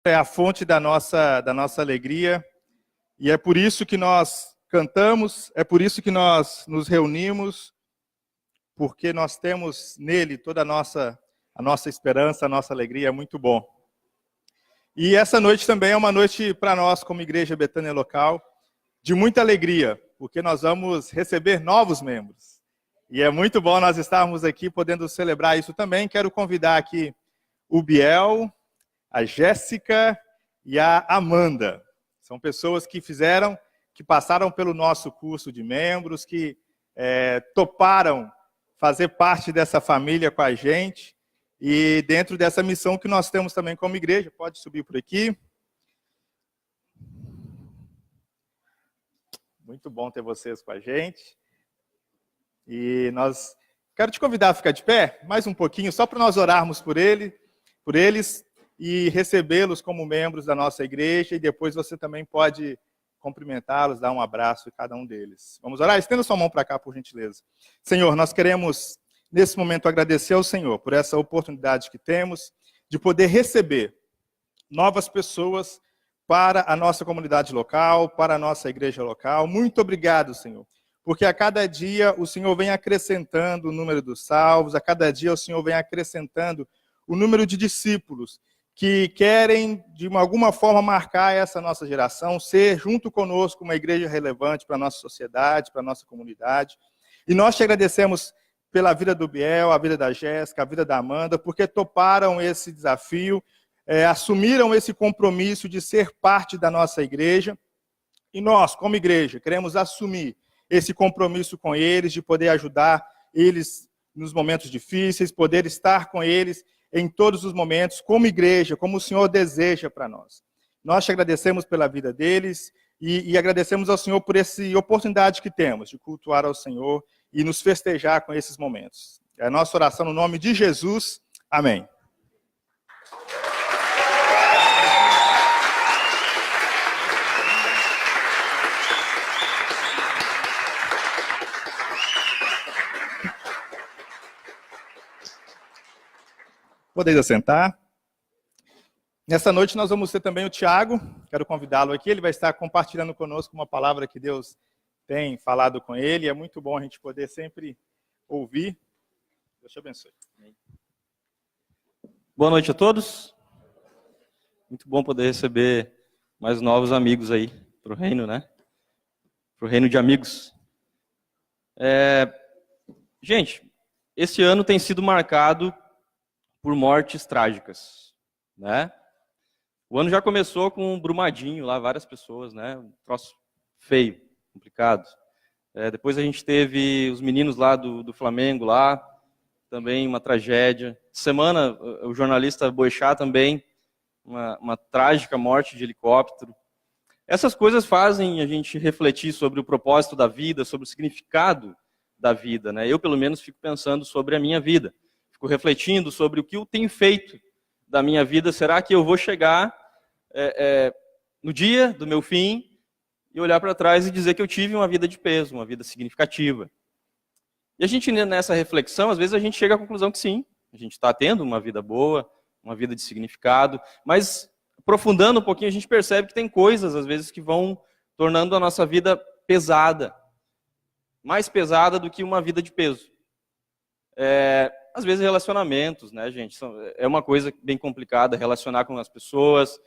é a fonte da nossa alegria, e é por isso que nós cantamos, é por isso que nós nos reunimos, porque nós temos nele toda a nossa esperança, a nossa alegria, é muito bom. E essa noite também é uma noite para nós, como Igreja Betânia Local, de muita alegria, porque nós vamos receber novos membros. E é muito bom nós estarmos aqui podendo celebrar isso também. Quero convidar aqui o Biel, a Jéssica e a Amanda. São pessoas que passaram pelo nosso curso de membros, que toparam fazer parte dessa família com a gente, e dentro dessa missão que nós temos também como igreja. Pode subir por aqui. Muito bom ter vocês com a gente. E quero te convidar a ficar de pé, mais um pouquinho, só para nós orarmos por eles, e recebê-los como membros da nossa igreja, e depois você também pode cumprimentá-los, dar um abraço a cada um deles. Vamos orar? Estenda sua mão para cá, por gentileza. Senhor, nós queremos, nesse momento, agradecer ao Senhor por essa oportunidade que temos de poder receber novas pessoas para a nossa comunidade local, para a nossa igreja local. Muito obrigado, Senhor, porque a cada dia o Senhor vem acrescentando o número dos salvos, a cada dia o Senhor vem acrescentando o número de discípulos que querem, de alguma forma, marcar essa nossa geração, ser, junto conosco, uma igreja relevante para a nossa sociedade, para a nossa comunidade. E nós te agradecemos pela vida do Biel, a vida da Jéssica, a vida da Amanda, porque toparam esse desafio, assumiram esse compromisso de ser parte da nossa igreja. E nós, como igreja, queremos assumir esse compromisso com eles, de poder ajudar eles nos momentos difíceis, poder estar com eles em todos os momentos, como igreja, como o Senhor deseja para nós. Nós te agradecemos pela vida deles e agradecemos ao Senhor por essa oportunidade que temos de cultuar ao Senhor e nos festejar com esses momentos. É a nossa oração no nome de Jesus. Amém. Podeis assentar. Nessa noite nós vamos ter também o Tiago, quero convidá-lo aqui, ele vai estar compartilhando conosco uma palavra que Deus tem falado com ele, é muito bom a gente poder sempre ouvir. Deus te abençoe. Boa noite a todos. Muito bom poder receber mais novos amigos aí para o reino, né? Para o reino de amigos. Gente, esse ano tem sido marcado por mortes trágicas, né? O ano já começou com um Brumadinho lá, várias pessoas, né? Um troço feio, complicado. Depois a gente teve os meninos lá do Flamengo lá, também uma tragédia. Semana, o jornalista Boechat também, uma trágica morte de helicóptero. Essas coisas fazem a gente refletir sobre o propósito da vida, sobre o significado da vida, né? Eu, pelo menos, fico pensando sobre a minha vida. Fico refletindo sobre o que eu tenho feito da minha vida. Será que eu vou chegar no dia do meu fim e olhar para trás e dizer que eu tive uma vida de peso, uma vida significativa? E a gente, nessa reflexão, às vezes a gente chega à conclusão que sim, a gente está tendo uma vida boa, uma vida de significado, mas aprofundando um pouquinho a gente percebe que tem coisas, às vezes, que vão tornando a nossa vida pesada, mais pesada do que uma vida de peso. Às vezes relacionamentos, né, gente? É uma coisa bem complicada, relacionar com as pessoas.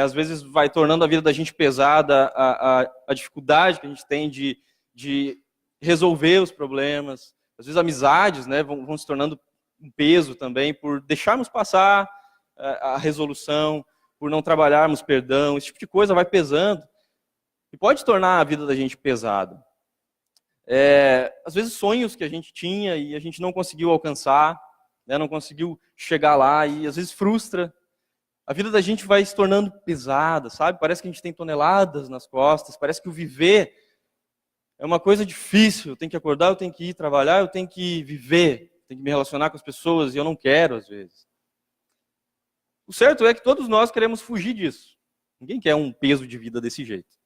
Às vezes vai tornando a vida da gente pesada, a dificuldade que a gente tem de resolver os problemas. Às vezes amizades, né, vão se tornando um peso também, por deixarmos passar a resolução, por não trabalharmos perdão. Esse tipo de coisa vai pesando e pode tornar a vida da gente pesada. Às vezes sonhos que a gente tinha e a gente não conseguiu alcançar, né, não conseguiu chegar lá, e às vezes frustra. A vida da gente vai se tornando pesada, sabe? Parece que a gente tem toneladas nas costas, parece que o viver é uma coisa difícil. Eu tenho que acordar, eu tenho que ir trabalhar, eu tenho que viver, tenho que me relacionar com as pessoas, e eu não quero às vezes. O certo é que todos nós queremos fugir disso. Ninguém quer um peso de vida desse jeito.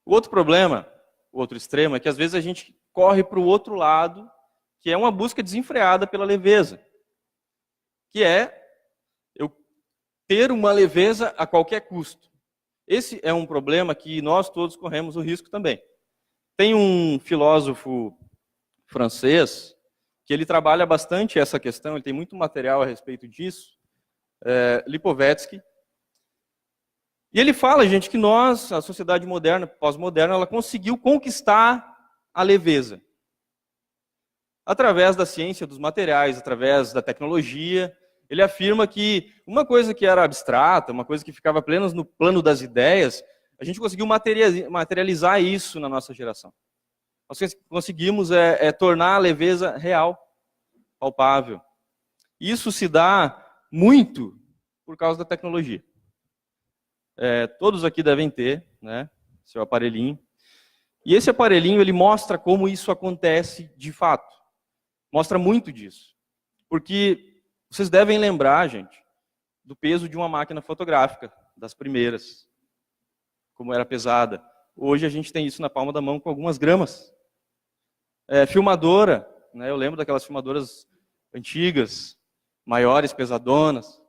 O outro problema, o outro extremo, é que às vezes a gente corre para o outro lado, que é uma busca desenfreada pela leveza. Que é, eu ter uma leveza a qualquer custo. Esse é um problema que nós todos corremos o risco também. Tem um filósofo francês que ele trabalha bastante essa questão, ele tem muito material a respeito disso, Lipovetsky. E ele fala, gente, que nós, a sociedade moderna, pós-moderna, ela conseguiu conquistar a leveza. Através da ciência dos materiais, através da tecnologia. Ele afirma que uma coisa que era abstrata, uma coisa que ficava apenas no plano das ideias, a gente conseguiu materializar isso na nossa geração. Nós conseguimos tornar a leveza real, palpável. Isso se dá muito por causa da tecnologia. Todos aqui devem ter, né, seu aparelhinho. E esse aparelhinho, ele mostra como isso acontece de fato. Mostra muito disso. Porque vocês devem lembrar, gente, do peso de uma máquina fotográfica, das primeiras. Como era pesada. Hoje a gente tem isso na palma da mão com algumas gramas. Filmadora, né, eu lembro daquelas filmadoras antigas, maiores, pesadonas.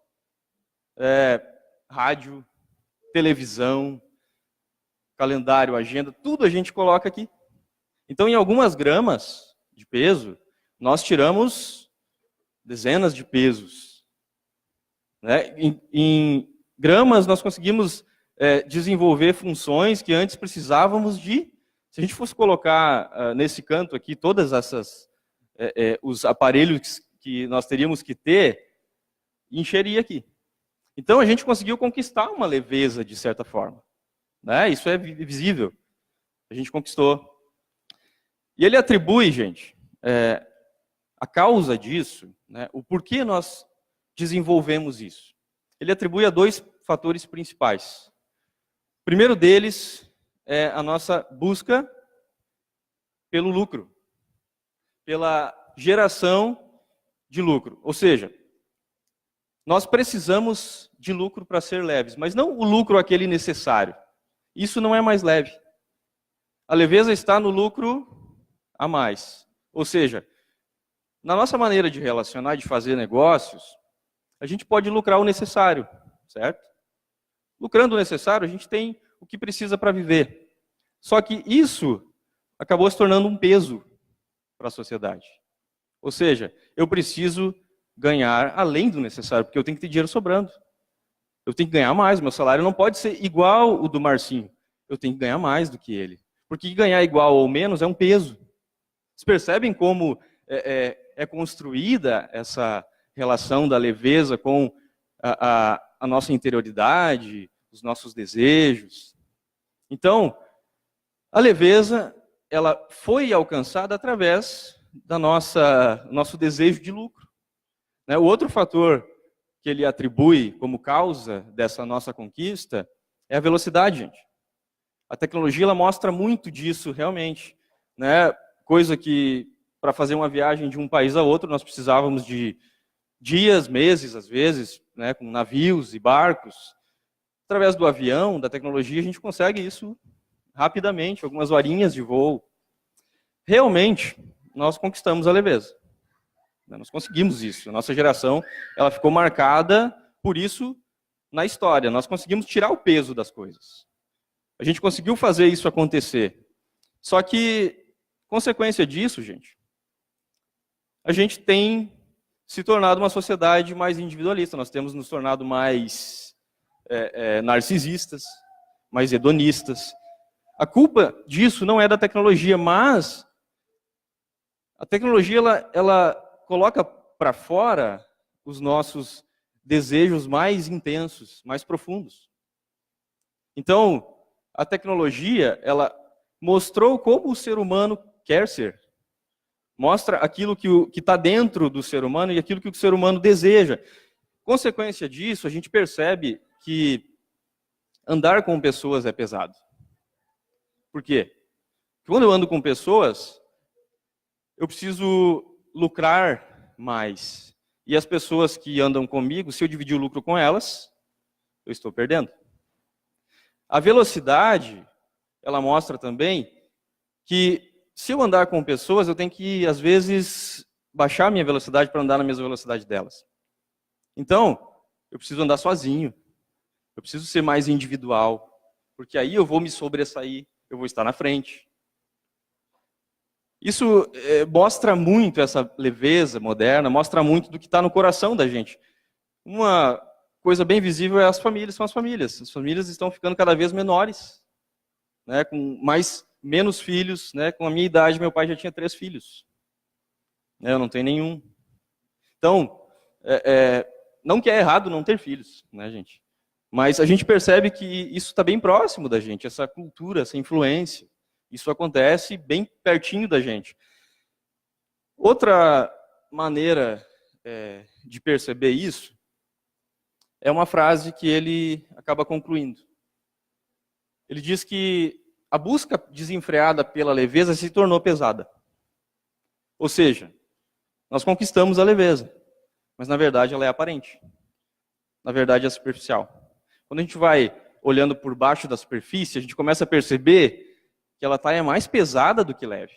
Rádio, televisão, calendário, agenda, tudo a gente coloca aqui. Então, em algumas gramas de peso, nós tiramos dezenas de pesos. Né? Em gramas, nós conseguimos desenvolver funções que antes precisávamos de... Se a gente fosse colocar nesse canto aqui todas os aparelhos que nós teríamos que ter, encheria aqui. Então, a gente conseguiu conquistar uma leveza, de certa forma. Né? Isso é visível. A gente conquistou. E ele atribui, gente, a causa disso, né, o porquê nós desenvolvemos isso. Ele atribui a dois fatores principais. O primeiro deles é a nossa busca pelo lucro, pela geração de lucro. Ou seja, nós precisamos de lucro para ser leves, mas não o lucro aquele necessário. Isso não é mais leve. A leveza está no lucro a mais. Ou seja, na nossa maneira de relacionar, de fazer negócios, a gente pode lucrar o necessário, certo? Lucrando o necessário, a gente tem o que precisa para viver. Só que isso acabou se tornando um peso para a sociedade. Ou seja, eu preciso ganhar além do necessário, porque eu tenho que ter dinheiro sobrando. Eu tenho que ganhar mais, meu salário não pode ser igual o do Marcinho. Eu tenho que ganhar mais do que ele. Porque ganhar igual ou menos é um peso. Vocês percebem como é construída essa relação da leveza com a nossa interioridade, os nossos desejos? Então, a leveza, ela foi alcançada através da nosso desejo de lucro. O outro fator que ele atribui como causa dessa nossa conquista é a velocidade, gente. A tecnologia ela mostra muito disso realmente, né? Coisa que para fazer uma viagem de um país a outro nós precisávamos de dias, meses, às vezes, né, com navios e barcos. Através do avião, da tecnologia, a gente consegue isso rapidamente, algumas horinhas de voo. Realmente, nós conquistamos a leveza. Nós conseguimos isso. A nossa geração ela ficou marcada por isso na história. Nós conseguimos tirar o peso das coisas. A gente conseguiu fazer isso acontecer. Só que, consequência disso, gente, a gente tem se tornado uma sociedade mais individualista. Nós temos nos tornado mais narcisistas, mais hedonistas. A culpa disso não é da tecnologia, mas a tecnologia ela coloca para fora os nossos desejos mais intensos, mais profundos. Então, a tecnologia, ela mostrou como o ser humano quer ser. Mostra aquilo que está dentro do ser humano e aquilo que o ser humano deseja. Consequência disso, a gente percebe que andar com pessoas é pesado. Por quê? Porque quando eu ando com pessoas, eu preciso lucrar mais. E as pessoas que andam comigo, se eu dividir o lucro com elas, eu estou perdendo. A velocidade, ela mostra também que se eu andar com pessoas, eu tenho que, às vezes, baixar a minha velocidade para andar na mesma velocidade delas. Então, eu preciso andar sozinho, eu preciso ser mais individual, porque aí eu vou me sobressair, eu vou estar na frente. Isso mostra muito essa leveza moderna, mostra muito do que está no coração da gente. Uma coisa bem visível é as famílias, são as famílias. As famílias estão ficando cada vez menores, né, com menos filhos, né? Com a minha idade, meu pai já tinha 3 filhos. Eu não tenho nenhum. Então, não que é errado não ter filhos, né, gente? Mas a gente percebe que isso está bem próximo da gente, essa cultura, essa influência. Isso acontece bem pertinho da gente. Outra maneira de perceber isso é uma frase que ele acaba concluindo. Ele diz que a busca desenfreada pela leveza se tornou pesada. Ou seja, nós conquistamos a leveza, mas na verdade ela é aparente. Na verdade é superficial. Quando a gente vai olhando por baixo da superfície, a gente começa a perceber que ela está mais pesada do que leve.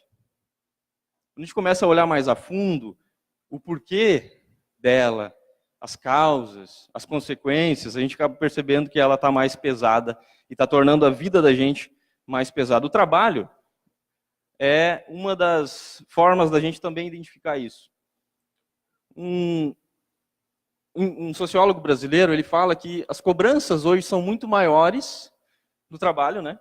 Quando a gente começa a olhar mais a fundo, o porquê dela, as causas, as consequências, a gente acaba percebendo que ela está mais pesada e está tornando a vida da gente mais pesada. O trabalho é uma das formas da gente também identificar isso. Um sociólogo brasileiro, ele fala que as cobranças hoje são muito maiores no trabalho, né?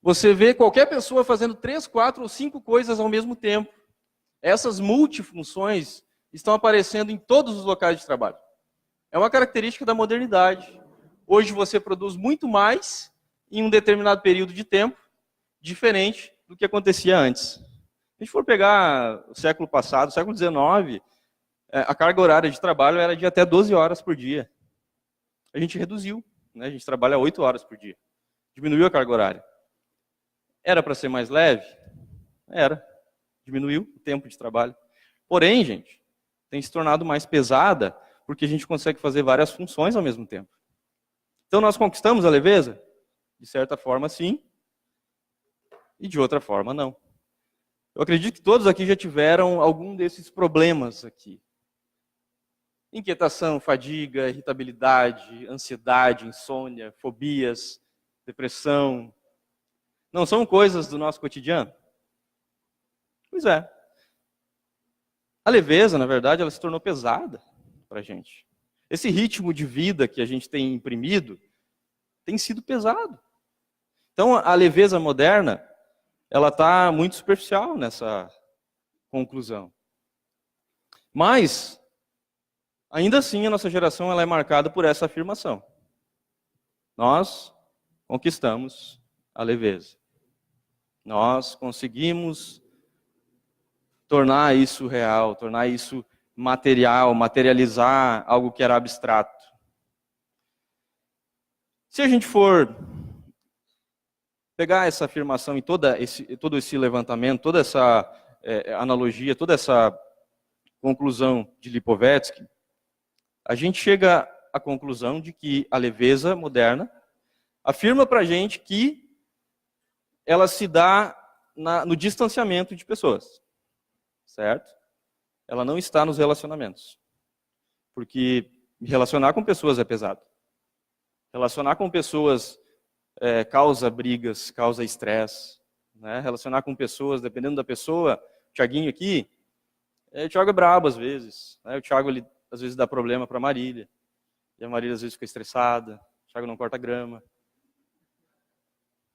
Você vê qualquer pessoa fazendo 3, 4 ou 5 coisas ao mesmo tempo. Essas multifunções estão aparecendo em todos os locais de trabalho. É uma característica da modernidade. Hoje você produz muito mais em um determinado período de tempo, diferente do que acontecia antes. Se a gente for pegar o século passado, século XIX, a carga horária de trabalho era de até 12 horas por dia. A gente reduziu, né? A gente trabalha 8 horas por dia. Diminuiu a carga horária. Era para ser mais leve? Era. Diminuiu o tempo de trabalho. Porém, gente, tem se tornado mais pesada porque a gente consegue fazer várias funções ao mesmo tempo. Então, nós conquistamos a leveza? De certa forma, sim. E de outra forma, não. Eu acredito que todos aqui já tiveram algum desses problemas aqui. Inquietação, fadiga, irritabilidade, ansiedade, insônia, fobias, depressão. Não são coisas do nosso cotidiano? Pois é. A leveza, na verdade, ela se tornou pesada para a gente. Esse ritmo de vida que a gente tem imprimido tem sido pesado. Então, a leveza moderna, ela está muito superficial nessa conclusão. Mas, ainda assim, a nossa geração ela é marcada por essa afirmação. Nós conquistamos a leveza. Nós conseguimos tornar isso real, tornar isso material, materializar algo que era abstrato. Se a gente for pegar essa afirmação e todo esse levantamento, toda essa analogia, toda essa conclusão de Lipovetsky, a gente chega à conclusão de que a leveza moderna afirma para a gente que ela se dá no distanciamento de pessoas, certo? Ela não está nos relacionamentos, porque me relacionar com pessoas é pesado. Relacionar com pessoas causa brigas, causa estresse, né? Relacionar com pessoas, dependendo da pessoa, o Thiaguinho aqui, o Thiago é brabo às vezes, né? O Thiago ele, às vezes dá problema para a Marília, e a Marília às vezes fica estressada, o Thiago não corta grama.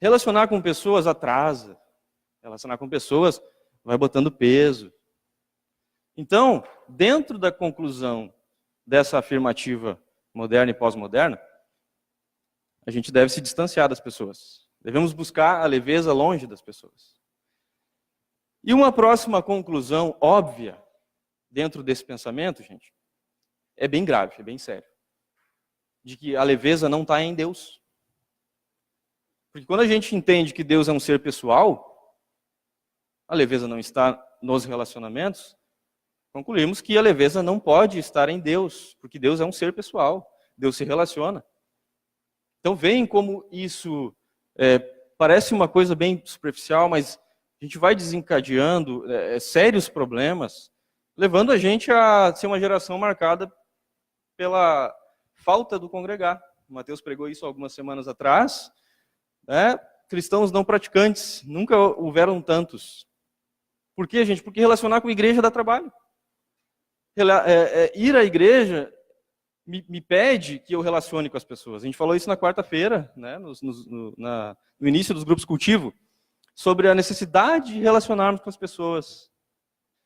Relacionar com pessoas atrasa. Relacionar com pessoas vai botando peso. Então, dentro da conclusão dessa afirmativa moderna e pós-moderna, a gente deve se distanciar das pessoas. Devemos buscar a leveza longe das pessoas. E uma próxima conclusão óbvia dentro desse pensamento, gente, é bem grave, é bem sério. De que a leveza não está em Deus. Porque quando a gente entende que Deus é um ser pessoal, a leveza não está nos relacionamentos, concluímos que a leveza não pode estar em Deus, porque Deus é um ser pessoal, Deus se relaciona. Então veem como isso parece uma coisa bem superficial, mas a gente vai desencadeando sérios problemas, levando a gente a ser uma geração marcada pela falta do congregar. O Mateus pregou isso algumas semanas atrás. Né? Cristãos não praticantes, nunca houveram tantos. Por quê, gente? Porque relacionar com a igreja dá trabalho. Ir à igreja me pede que eu relacione com as pessoas. A gente falou isso na quarta-feira, né, no início dos grupos cultivo, sobre a necessidade de relacionarmos com as pessoas.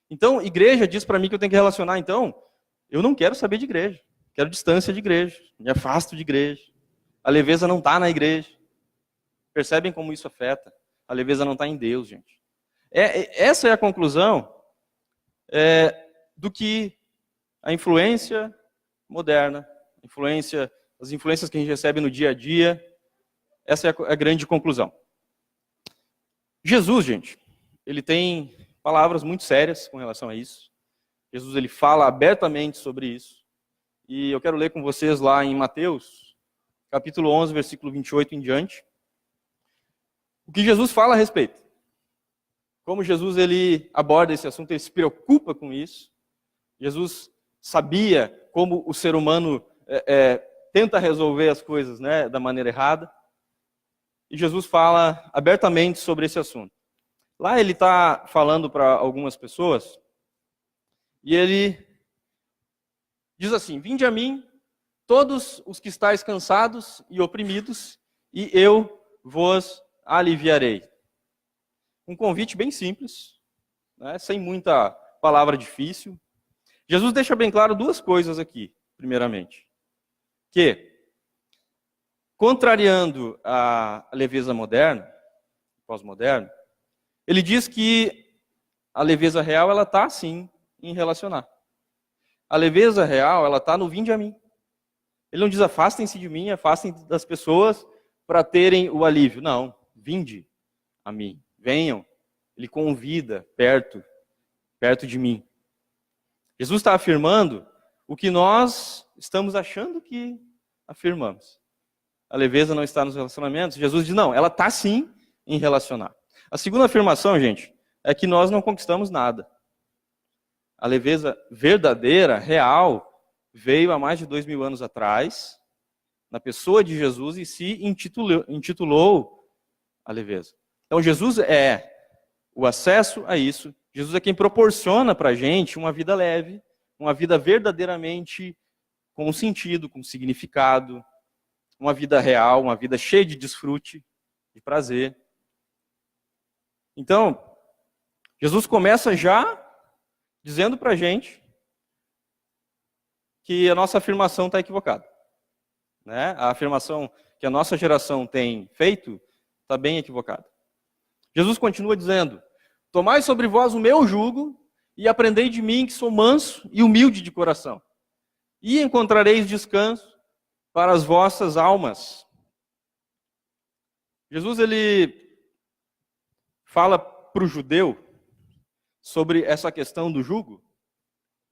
Então, igreja diz para mim que eu tenho que relacionar. Então, eu não quero saber de igreja. Quero distância de igreja. Me afasto de igreja. A leveza não está na igreja. Percebem como isso afeta? A leveza não está em Deus, gente. Essa é a conclusão do que a influência moderna, as influências que a gente recebe no dia a dia, essa é a grande conclusão. Jesus, gente, ele tem palavras muito sérias com relação a isso. Jesus, ele fala abertamente sobre isso. E eu quero ler com vocês lá em Mateus, capítulo 11, versículo 28 em diante. O que Jesus fala a respeito. Como Jesus ele aborda esse assunto, ele se preocupa com isso. Jesus sabia como o ser humano tenta resolver as coisas, né, da maneira errada. E Jesus fala abertamente sobre esse assunto. Lá ele está falando para algumas pessoas, e ele diz assim: vinde a mim, todos os que estáis cansados e oprimidos, e eu vos aliviarei. Um convite bem simples, né, sem muita palavra difícil. Jesus deixa bem claro duas coisas aqui, primeiramente. Que, contrariando a leveza moderna, pós-moderna, ele diz que a leveza real, ela está, sim, em relacionar. A leveza real, ela está no vinde a mim. Ele não diz afastem-se de mim, afastem das pessoas para terem o alívio. Não, vinde a mim, venham. Ele convida perto de mim. Jesus está afirmando o que nós estamos achando que afirmamos. A leveza não está nos relacionamentos. Jesus diz, não, ela está sim em relacionar. A segunda afirmação, gente, é que nós não conquistamos nada. A leveza verdadeira, real, veio há mais de 2000 anos atrás, na pessoa de Jesus, e se intitulou a leveza. Então, Jesus é o acesso a isso. Jesus é quem proporciona para a gente uma vida leve, uma vida verdadeiramente com sentido, com significado, uma vida real, uma vida cheia de desfrute, de prazer. Então, Jesus começa já dizendo para a gente que a nossa afirmação está equivocada. Né? A afirmação que a nossa geração tem feito está bem equivocada. Jesus continua dizendo, tomai sobre vós o meu jugo e aprendei de mim que sou manso e humilde de coração. E encontrareis descanso para as vossas almas. Jesus, ele fala para o judeu sobre essa questão do jugo,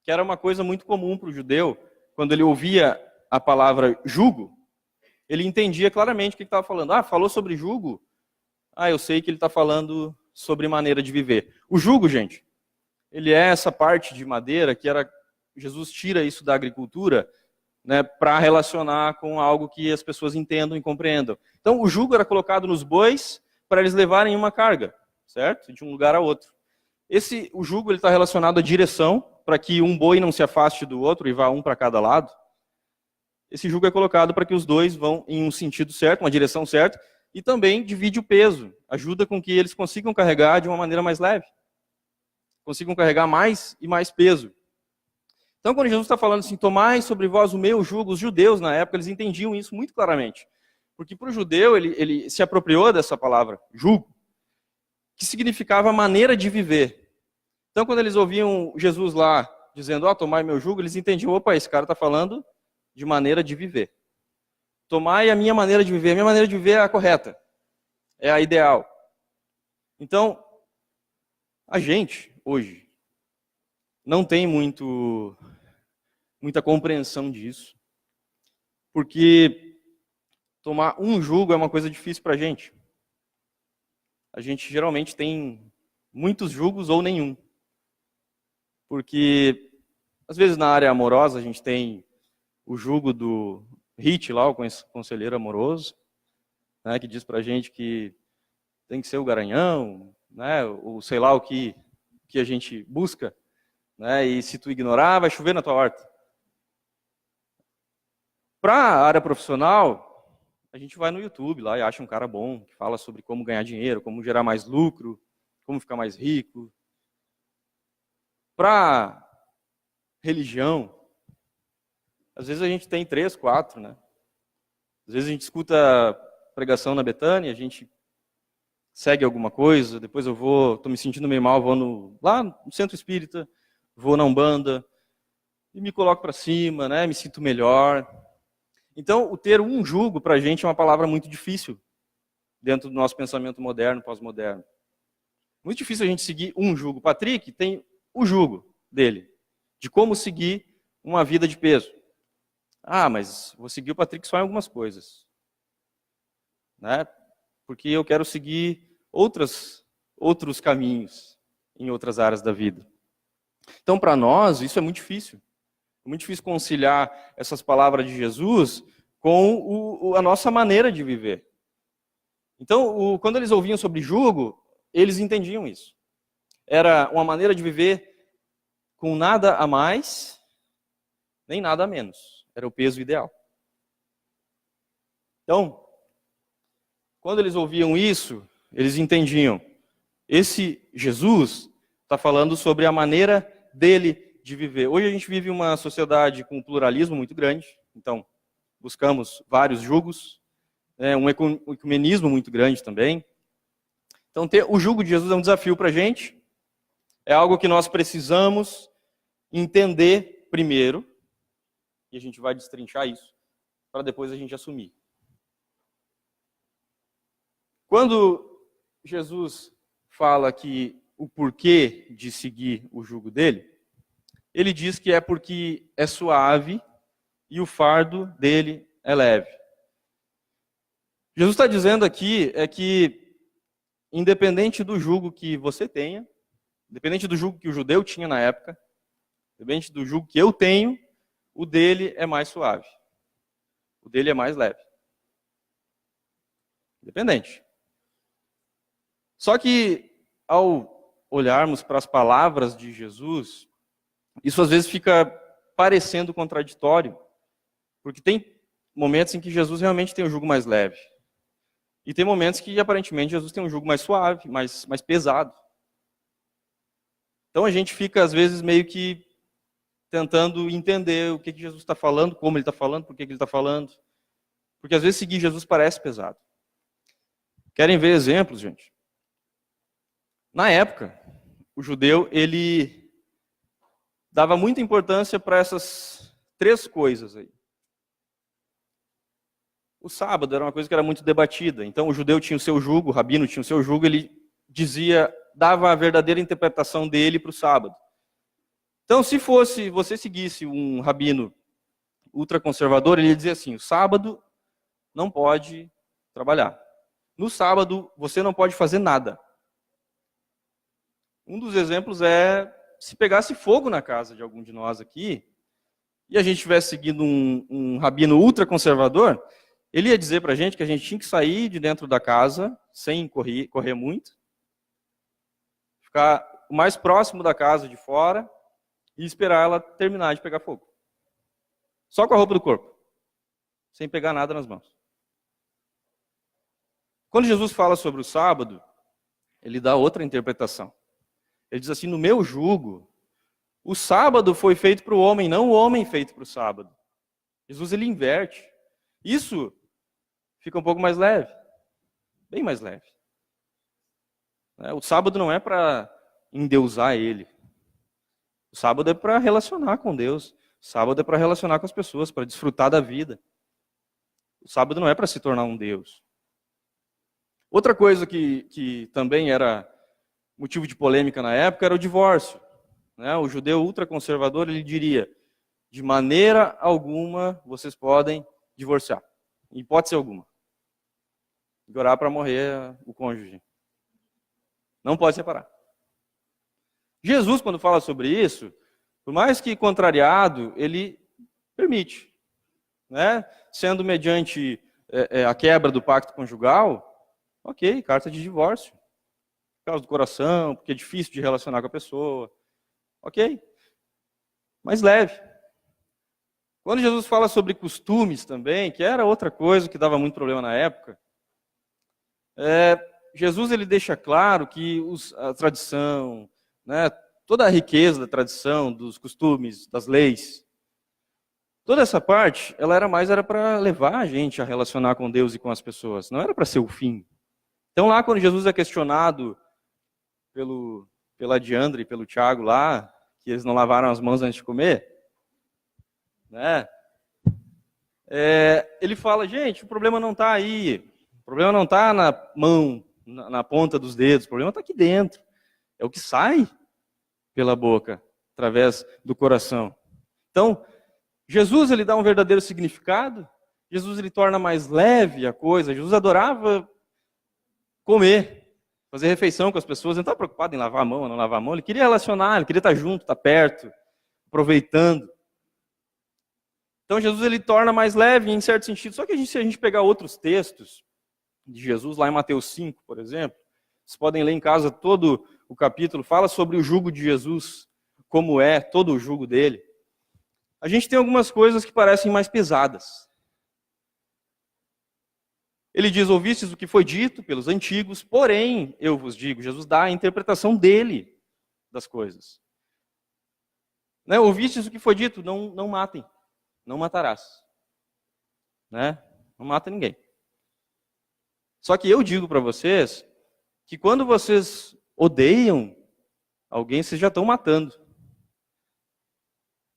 que era uma coisa muito comum para o judeu. Quando ele ouvia a palavra jugo, ele entendia claramente o que estava falando. Ah, falou sobre jugo? Ah, eu sei que ele está falando sobre maneira de viver. O jugo, gente, ele é essa parte de madeira que era... Jesus tira isso da agricultura, né, para relacionar com algo que as pessoas entendam e compreendam. Então, o jugo era colocado nos bois para eles levarem uma carga, certo? De um lugar a outro. O jugo está relacionado à direção, para que um boi não se afaste do outro e vá um para cada lado. Esse jugo é colocado para que os dois vão em um sentido certo, uma direção certa, e também divide o peso, ajuda com que eles consigam carregar de uma maneira mais leve. Consigam carregar mais e mais peso. Então, quando Jesus está falando assim, tomai sobre vós o meu jugo, os judeus na época, eles entendiam isso muito claramente. Porque para o judeu, ele se apropriou dessa palavra, jugo, que significava maneira de viver. Então, quando eles ouviam Jesus lá, dizendo, tomai meu jugo, eles entendiam, opa, esse cara está falando de maneira de viver. Tomai a minha maneira de viver. A minha maneira de viver é a correta. É a ideal. Então, a gente, hoje, não tem muita compreensão disso. Porque tomar um jugo é uma coisa difícil para a gente. A gente geralmente tem muitos jugos ou nenhum. Porque, às vezes, na área amorosa, a gente tem o jugo Hit lá, o conselheiro amoroso, né, que diz pra gente que tem que ser o garanhão, né, ou sei lá o que a gente busca, né, e se tu ignorar, vai chover na tua horta. Para a área profissional, a gente vai no YouTube lá e acha um cara bom, que fala sobre como ganhar dinheiro, como gerar mais lucro, como ficar mais rico. Para religião, às vezes a gente tem 3, 4, né? Às vezes a gente escuta pregação na Betânia, a gente segue alguma coisa, depois estou me sentindo meio mal, vou lá no centro espírita, vou na Umbanda, e me coloco para cima, né? Me sinto melhor. Então, o ter um jugo para a gente é uma palavra muito difícil dentro do nosso pensamento moderno, pós-moderno. Muito difícil a gente seguir um jugo. Patrick tem o jugo dele, de como seguir uma vida de peso. Ah, mas vou seguir o Patrick só em algumas coisas, né? Porque eu quero seguir outros caminhos em outras áreas da vida. Então, para nós, isso é muito difícil. É muito difícil conciliar essas palavras de Jesus com a nossa maneira de viver. Então, quando eles ouviam sobre jugo, eles entendiam isso. Era uma maneira de viver com nada a mais, nem nada a menos. Era o peso ideal. Então, quando eles ouviam isso, eles entendiam. Esse Jesus está falando sobre a maneira dele de viver. Hoje a gente vive uma sociedade com um pluralismo muito grande, então buscamos vários jugos, um ecumenismo muito grande também. Então ter o jugo de Jesus é um desafio para a gente, é algo que nós precisamos entender primeiro, e a gente vai destrinchar isso, para depois a gente assumir. Quando Jesus fala que o porquê de seguir o jugo dele, ele diz que é porque é suave e o fardo dele é leve. Jesus está dizendo aqui que, independente do jugo que você tenha, independente do jugo que o judeu tinha na época, independente do jugo que eu tenho, o dele é mais suave. O dele é mais leve. Independente. Só que, ao olharmos para as palavras de Jesus, isso às vezes fica parecendo contraditório, porque tem momentos em que Jesus realmente tem um jugo mais leve. E tem momentos que, aparentemente, Jesus tem um jugo mais suave, mais pesado. Então a gente fica, às vezes, meio que tentando entender o que Jesus está falando, como ele está falando, por que ele está falando. Porque às vezes seguir Jesus parece pesado. Querem ver exemplos, gente? Na época, o judeu, ele dava muita importância para essas 3 coisas aí. O sábado era uma coisa que era muito debatida. Então o judeu tinha o seu jugo, o rabino tinha o seu jugo, ele dava a verdadeira interpretação dele para o sábado. Então se você seguisse um rabino ultraconservador, ele ia dizer assim, o sábado não pode trabalhar. No sábado você não pode fazer nada. Um dos exemplos é se pegasse fogo na casa de algum de nós aqui, e a gente estivesse seguindo um rabino ultraconservador, ele ia dizer para a gente que a gente tinha que sair de dentro da casa, sem correr muito, ficar o mais próximo da casa de fora, e esperar ela terminar de pegar fogo. Só com a roupa do corpo, sem pegar nada nas mãos. Quando Jesus fala sobre o sábado, ele dá outra interpretação. Ele diz assim, no meu jugo, o sábado foi feito para o homem, não o homem feito para o sábado. Jesus, ele inverte. Isso fica um pouco mais leve, bem mais leve. O sábado não é para endeusar ele. O sábado é para relacionar com Deus. O sábado é para relacionar com as pessoas, para desfrutar da vida. O sábado não é para se tornar um Deus. Outra coisa que também era motivo de polêmica na época era o divórcio. O judeu ultraconservador, ele diria, de maneira alguma vocês podem divorciar. Em hipótese alguma. E orar para morrer o cônjuge. Não pode separar. Jesus, quando fala sobre isso, por mais que contrariado, ele permite. Sendo mediante a quebra do pacto conjugal, ok, carta de divórcio. Por causa do coração, porque é difícil de relacionar com a pessoa. Ok, mas leve. Quando Jesus fala sobre costumes também, que era outra coisa que dava muito problema na época, Jesus ele deixa claro que a tradição, né, toda a riqueza da tradição, dos costumes, das leis, toda essa parte, ela era para levar a gente a relacionar com Deus e com as pessoas, não era para ser o fim. Então lá quando Jesus é questionado pela Diandra e pelo Tiago lá, que eles não lavaram as mãos antes de comer, né? Ele fala, gente, o problema não está aí, o problema não está na mão, na ponta dos dedos, o problema está aqui dentro. É o que sai pela boca, através do coração. Então, Jesus ele dá um verdadeiro significado, Jesus ele torna mais leve a coisa, Jesus adorava comer, fazer refeição com as pessoas, ele não estava preocupado em lavar a mão ou não lavar a mão, ele queria relacionar, ele queria estar junto, estar perto, aproveitando. Então Jesus ele torna mais leve em certo sentido. Só que se a gente pegar outros textos de Jesus, lá em Mateus 5, por exemplo, vocês podem ler em casa todo o capítulo, fala sobre o jugo de Jesus, como é todo o jugo dele. A gente tem algumas coisas que parecem mais pesadas. Ele diz, ouvistes o que foi dito pelos antigos, porém, eu vos digo, Jesus dá a interpretação dele das coisas. Né? Ouvistes o que foi dito, não matem. Não matarás. Né? Não mata ninguém. Só que eu digo para vocês que quando vocês odeiam alguém, vocês já estão matando.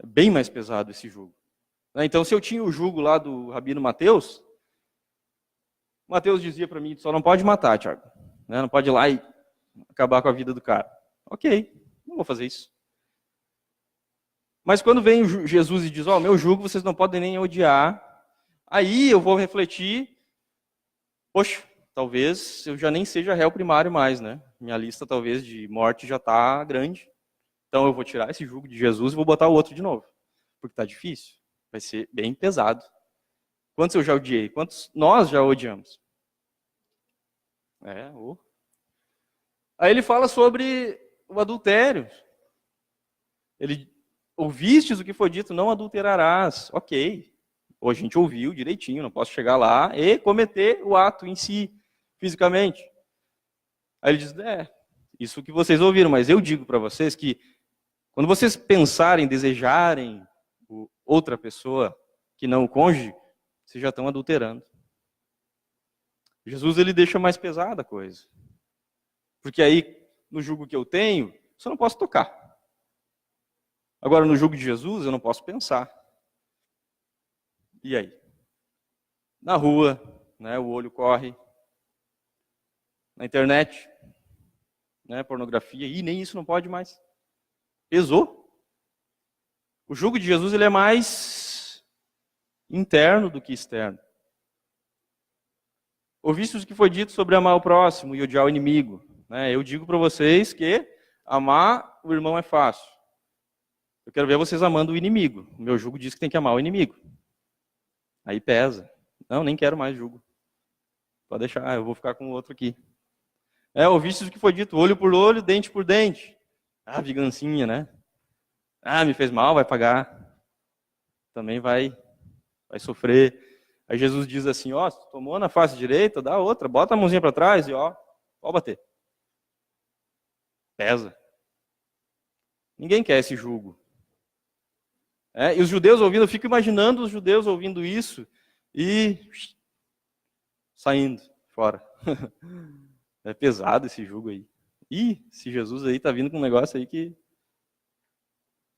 É bem mais pesado esse jugo. Né? Então, se eu tinha o jugo lá do Rabino Mateus, Mateus dizia para mim, só não pode matar, Thiago. Né? Não pode ir lá e acabar com a vida do cara. Ok, não vou fazer isso. Mas quando vem Jesus e diz, meu jugo vocês não podem nem odiar, aí eu vou refletir, poxa, talvez eu já nem seja réu primário mais, né? Minha lista talvez de morte já está grande. Então eu vou tirar esse jugo de Jesus e vou botar o outro de novo. Porque está difícil, vai ser bem pesado. Quantos eu já odiei? Quantos nós já odiamos? Aí ele fala sobre o adultério. Ele ouvistes o que foi dito, não adulterarás. Ok. Ou a gente ouviu direitinho, não posso chegar lá e cometer o ato em si, fisicamente. Aí ele diz, isso que vocês ouviram, mas eu digo para vocês que quando vocês pensarem, desejarem outra pessoa que não o cônjuge, vocês já estão adulterando. Jesus ele deixa mais pesada a coisa. Porque aí, no jugo que eu tenho, eu não posso tocar. Agora, no jugo de Jesus, eu não posso pensar. E aí? Na rua, né, o olho corre. Na internet, né, pornografia, e nem isso não pode mais. Pesou. O jugo de Jesus ele é mais interno do que externo. Ouvistes o que foi dito sobre amar o próximo e odiar o inimigo. Né? Eu digo para vocês que amar o irmão é fácil. Eu quero ver vocês amando o inimigo. O meu jugo diz que tem que amar o inimigo. Aí pesa. Não, nem quero mais jugo. Pode deixar, eu vou ficar com o outro aqui. Ouvistes o que foi dito, olho por olho, dente por dente. Vingancinha, né? Me fez mal, vai pagar. Também vai sofrer. Aí Jesus diz assim, tomou na face direita, dá outra, bota a mãozinha para trás e pode bater. Pesa. Ninguém quer esse jugo. E os judeus ouvindo, eu fico imaginando os judeus ouvindo isso e saindo fora. É pesado esse jugo aí. Se Jesus aí está vindo com um negócio aí que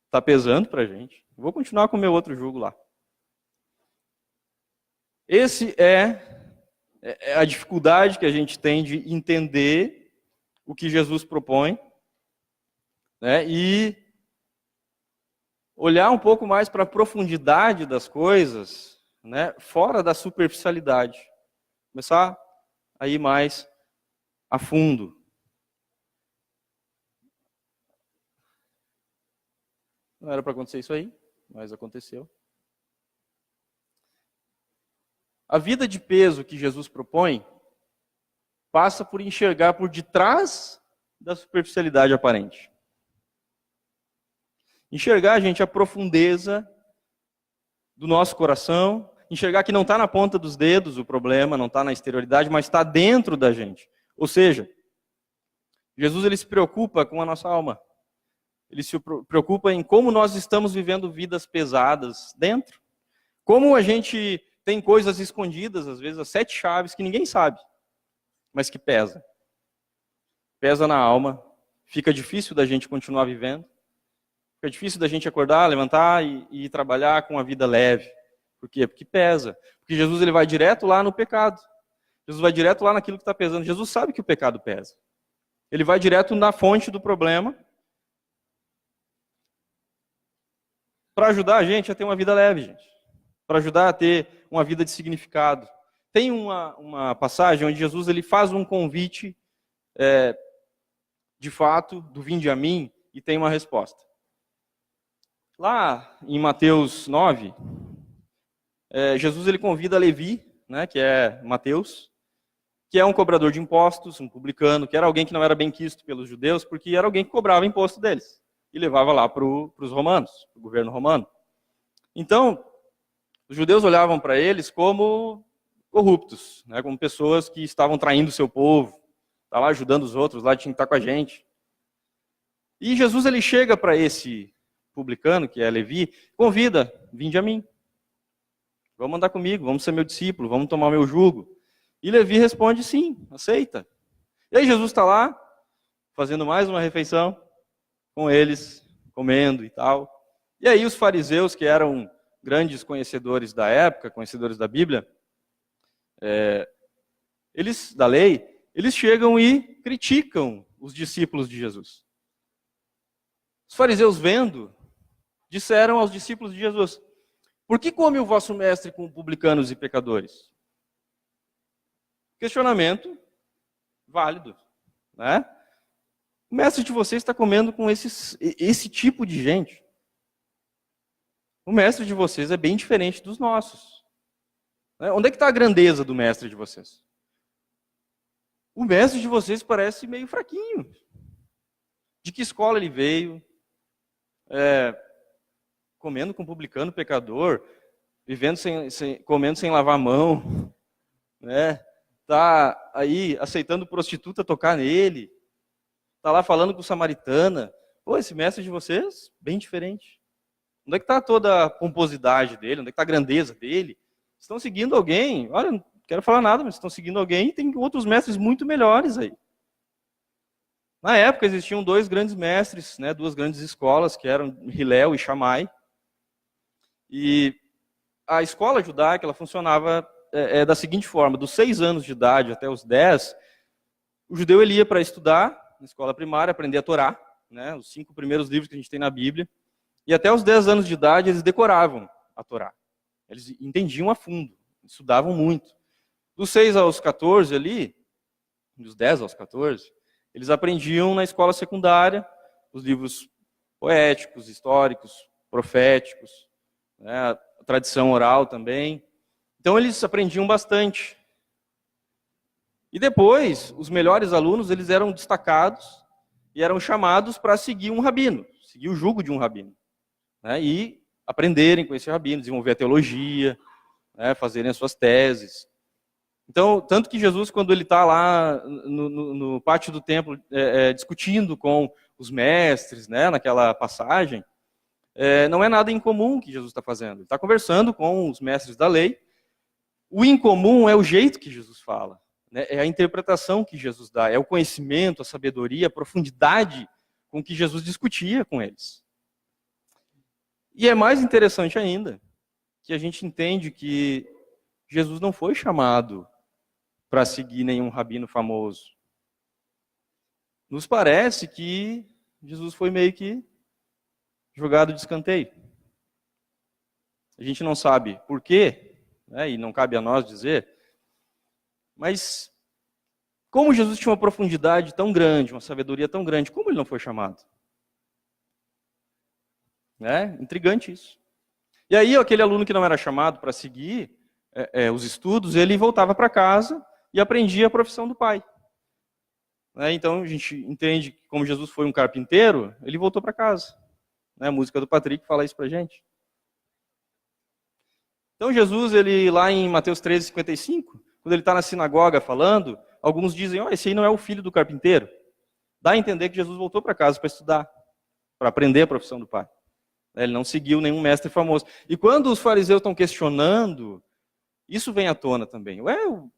está pesando para a gente. Vou continuar com o meu outro jugo lá. Esse é a dificuldade que a gente tem de entender o que Jesus propõe, né, e olhar um pouco mais para a profundidade das coisas, né, fora da superficialidade. Começar a ir mais a fundo. Não era para acontecer isso aí, mas aconteceu. A vida de peso que Jesus propõe passa por enxergar por detrás da superficialidade aparente. Enxergar, gente, a profundeza do nosso coração, enxergar que não está na ponta dos dedos o problema, não está na exterioridade, mas está dentro da gente. Ou seja, Jesus ele se preocupa com a nossa alma. Ele se preocupa em como nós estamos vivendo vidas pesadas dentro. Como a gente tem coisas escondidas, às vezes, as 7 chaves que ninguém sabe, mas que pesa. Pesa na alma, fica difícil da gente continuar vivendo, fica difícil da gente acordar, levantar e trabalhar com a vida leve. Por quê? Porque pesa. Porque Jesus ele vai direto lá no pecado. Jesus vai direto lá naquilo que está pesando. Jesus sabe que o pecado pesa. Ele vai direto na fonte do problema para ajudar a gente a ter uma vida leve, gente. Para ajudar a ter uma vida de significado. Tem uma passagem onde Jesus ele faz um convite, de fato, do vinde a mim, e tem uma resposta. Lá em Mateus 9, Jesus ele convida Levi, né, que é Mateus, que é um cobrador de impostos, um publicano, que era alguém que não era bem quisto pelos judeus, porque era alguém que cobrava imposto deles, e levava lá para os romanos, para o governo romano. Então, os judeus olhavam para eles como corruptos, né, como pessoas que estavam traindo o seu povo, tá lá ajudando os outros, lá tinha que estar com a gente. E Jesus ele chega para esse publicano, que é Levi, convida, vinde a mim. Vamos andar comigo, vamos ser meu discípulo, vamos tomar o meu jugo. E Levi responde sim, aceita. E aí Jesus está lá, fazendo mais uma refeição com eles, comendo e tal. E aí os fariseus, que eram grandes conhecedores da época, conhecedores da Bíblia, eles, da lei, eles chegam e criticam os discípulos de Jesus. Os fariseus vendo, disseram aos discípulos de Jesus, por que come o vosso mestre com publicanos e pecadores? Questionamento válido, né? O mestre de vocês está comendo com esse tipo de gente. O mestre de vocês é bem diferente dos nossos. Onde é que está a grandeza do mestre de vocês? O mestre de vocês parece meio fraquinho. De que escola ele veio? Comendo com publicano pecador, vivendo comendo sem lavar a mão, né? Tá aí aceitando prostituta tocar nele, tá lá falando com samaritana. Pô, esse mestre de vocês, bem diferente. Onde é que está toda a pomposidade dele? Onde é que está a grandeza dele? Estão seguindo alguém, olha, não quero falar nada, mas estão seguindo alguém e tem outros mestres muito melhores aí. Na época existiam 2 grandes mestres, né, 2 grandes escolas, que eram Hilel e Shammai. E a escola judaica ela funcionava da seguinte forma: dos 6 anos de idade até os 10, o judeu ele ia para estudar na escola primária, aprender a Torá, né, os 5 primeiros livros que a gente tem na Bíblia, e até os 10 anos de idade eles decoravam a Torá. Eles entendiam a fundo, estudavam muito. Dos 6 aos 14 ali, dos 10 aos 14, eles aprendiam na escola secundária os livros poéticos, históricos, proféticos, né, a tradição oral também. Então eles aprendiam bastante. E depois, os melhores alunos, eles eram destacados e eram chamados para seguir um rabino, seguir o jugo de um rabino, né, e aprenderem com esse rabino, desenvolver a teologia, né, fazerem as suas teses. Então, tanto que Jesus, quando ele está lá no pátio do templo, discutindo com os mestres, né, naquela passagem, não é nada incomum que Jesus está fazendo. Ele está conversando com os mestres da lei. O incomum é o jeito que Jesus fala, né, é a interpretação que Jesus dá, é o conhecimento, a sabedoria, a profundidade com que Jesus discutia com eles. E é mais interessante ainda, que a gente entende que Jesus não foi chamado para seguir nenhum rabino famoso. Nos parece que Jesus foi meio que jogado de escanteio. A gente não sabe por quê, né, e não cabe a nós dizer, mas como Jesus tinha uma profundidade tão grande, uma sabedoria tão grande, como ele não foi chamado? Intrigante isso. E aí aquele aluno que não era chamado para seguir, os estudos, ele voltava para casa e aprendia a profissão do pai. Então a gente entende que como Jesus foi um carpinteiro, ele voltou para casa. A música do Patrick fala isso para a gente. Então Jesus, ele lá em Mateus 13:55, quando ele está na sinagoga falando, alguns dizem, esse aí não é o filho do carpinteiro. Dá a entender que Jesus voltou para casa para estudar, para aprender a profissão do pai. Ele não seguiu nenhum mestre famoso. E quando os fariseus estão questionando, isso vem à tona também.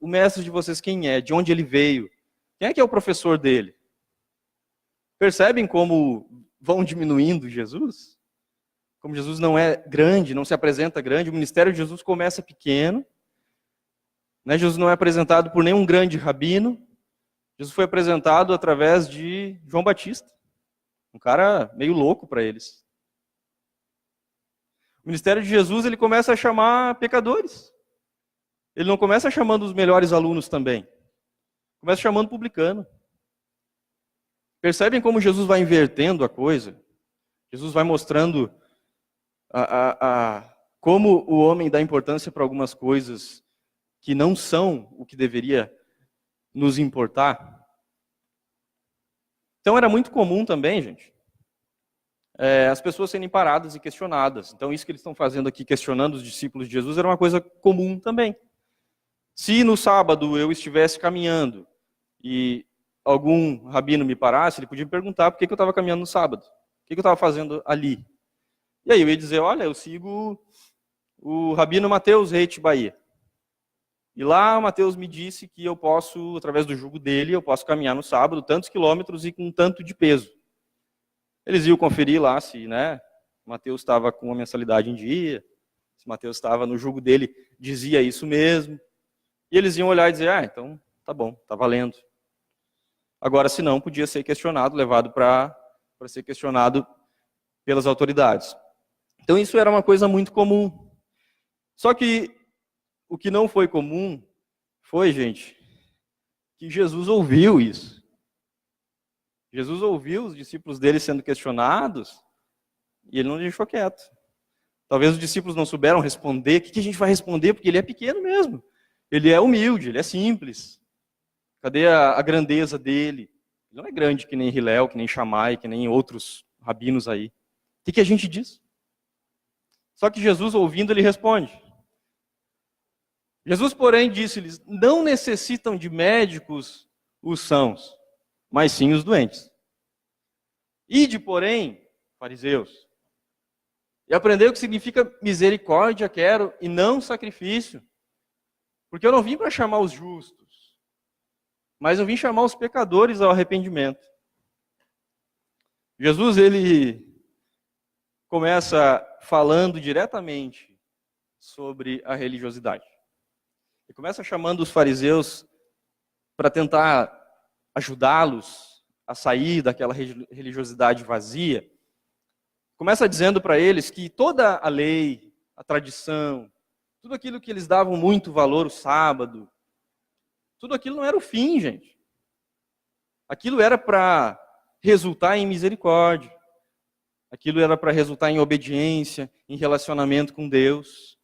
O mestre de vocês quem é? De onde ele veio? Quem é que é o professor dele? Percebem como vão diminuindo Jesus? Como Jesus não é grande, não se apresenta grande, o ministério de Jesus começa pequeno. Jesus não é apresentado por nenhum grande rabino. Jesus foi apresentado através de João Batista, um cara meio louco para eles. O ministério de Jesus, ele começa a chamar pecadores. Ele não começa chamando os melhores alunos também. Começa chamando publicano. Percebem como Jesus vai invertendo a coisa? Jesus vai mostrando como o homem dá importância para algumas coisas que não são o que deveria nos importar. Então era muito comum também, gente, as pessoas serem paradas e questionadas. Então isso que eles estão fazendo aqui, questionando os discípulos de Jesus, era uma coisa comum também. Se no sábado eu estivesse caminhando e algum rabino me parasse, ele podia me perguntar por que eu estava caminhando no sábado, o que eu estava fazendo ali. E aí eu ia dizer, olha, eu sigo o rabino Mateus Reit Bahia. E lá o Mateus me disse que eu posso, através do jugo dele, eu posso caminhar no sábado tantos quilômetros e com tanto de peso. Eles iam conferir lá se Mateus estava com a mensalidade em dia, se Mateus estava no jugo dele, dizia isso mesmo. E eles iam olhar e dizer, então tá bom, tá valendo. Agora, se não, podia ser questionado, levado para ser questionado pelas autoridades. Então isso era uma coisa muito comum. Só que o que não foi comum foi, gente, que Jesus ouviu isso. Jesus ouviu os discípulos dele sendo questionados e ele não deixou quieto. Talvez os discípulos não souberam responder. O que a gente vai responder? Porque ele é pequeno mesmo. Ele é humilde, ele é simples. Cadê a grandeza dele? Ele não é grande que nem Hillel, que nem Shammai, que nem outros rabinos aí. O que a gente diz? Só que Jesus, ouvindo, ele responde. Jesus, porém, disse-lhes, não necessitam de médicos os sãos, mas sim os doentes. Ide, porém, fariseus, e aprendei o que significa misericórdia quero e não sacrifício. Porque eu não vim para chamar os justos, mas eu vim chamar os pecadores ao arrependimento. Jesus, ele começa falando diretamente sobre a religiosidade. Ele começa chamando os fariseus para tentar ajudá-los a sair daquela religiosidade vazia. Começa dizendo para eles que toda a lei, a tradição, tudo aquilo que eles davam muito valor, o sábado, tudo aquilo não era o fim, gente. Aquilo era para resultar em misericórdia. Aquilo era para resultar em obediência, em relacionamento com Deus.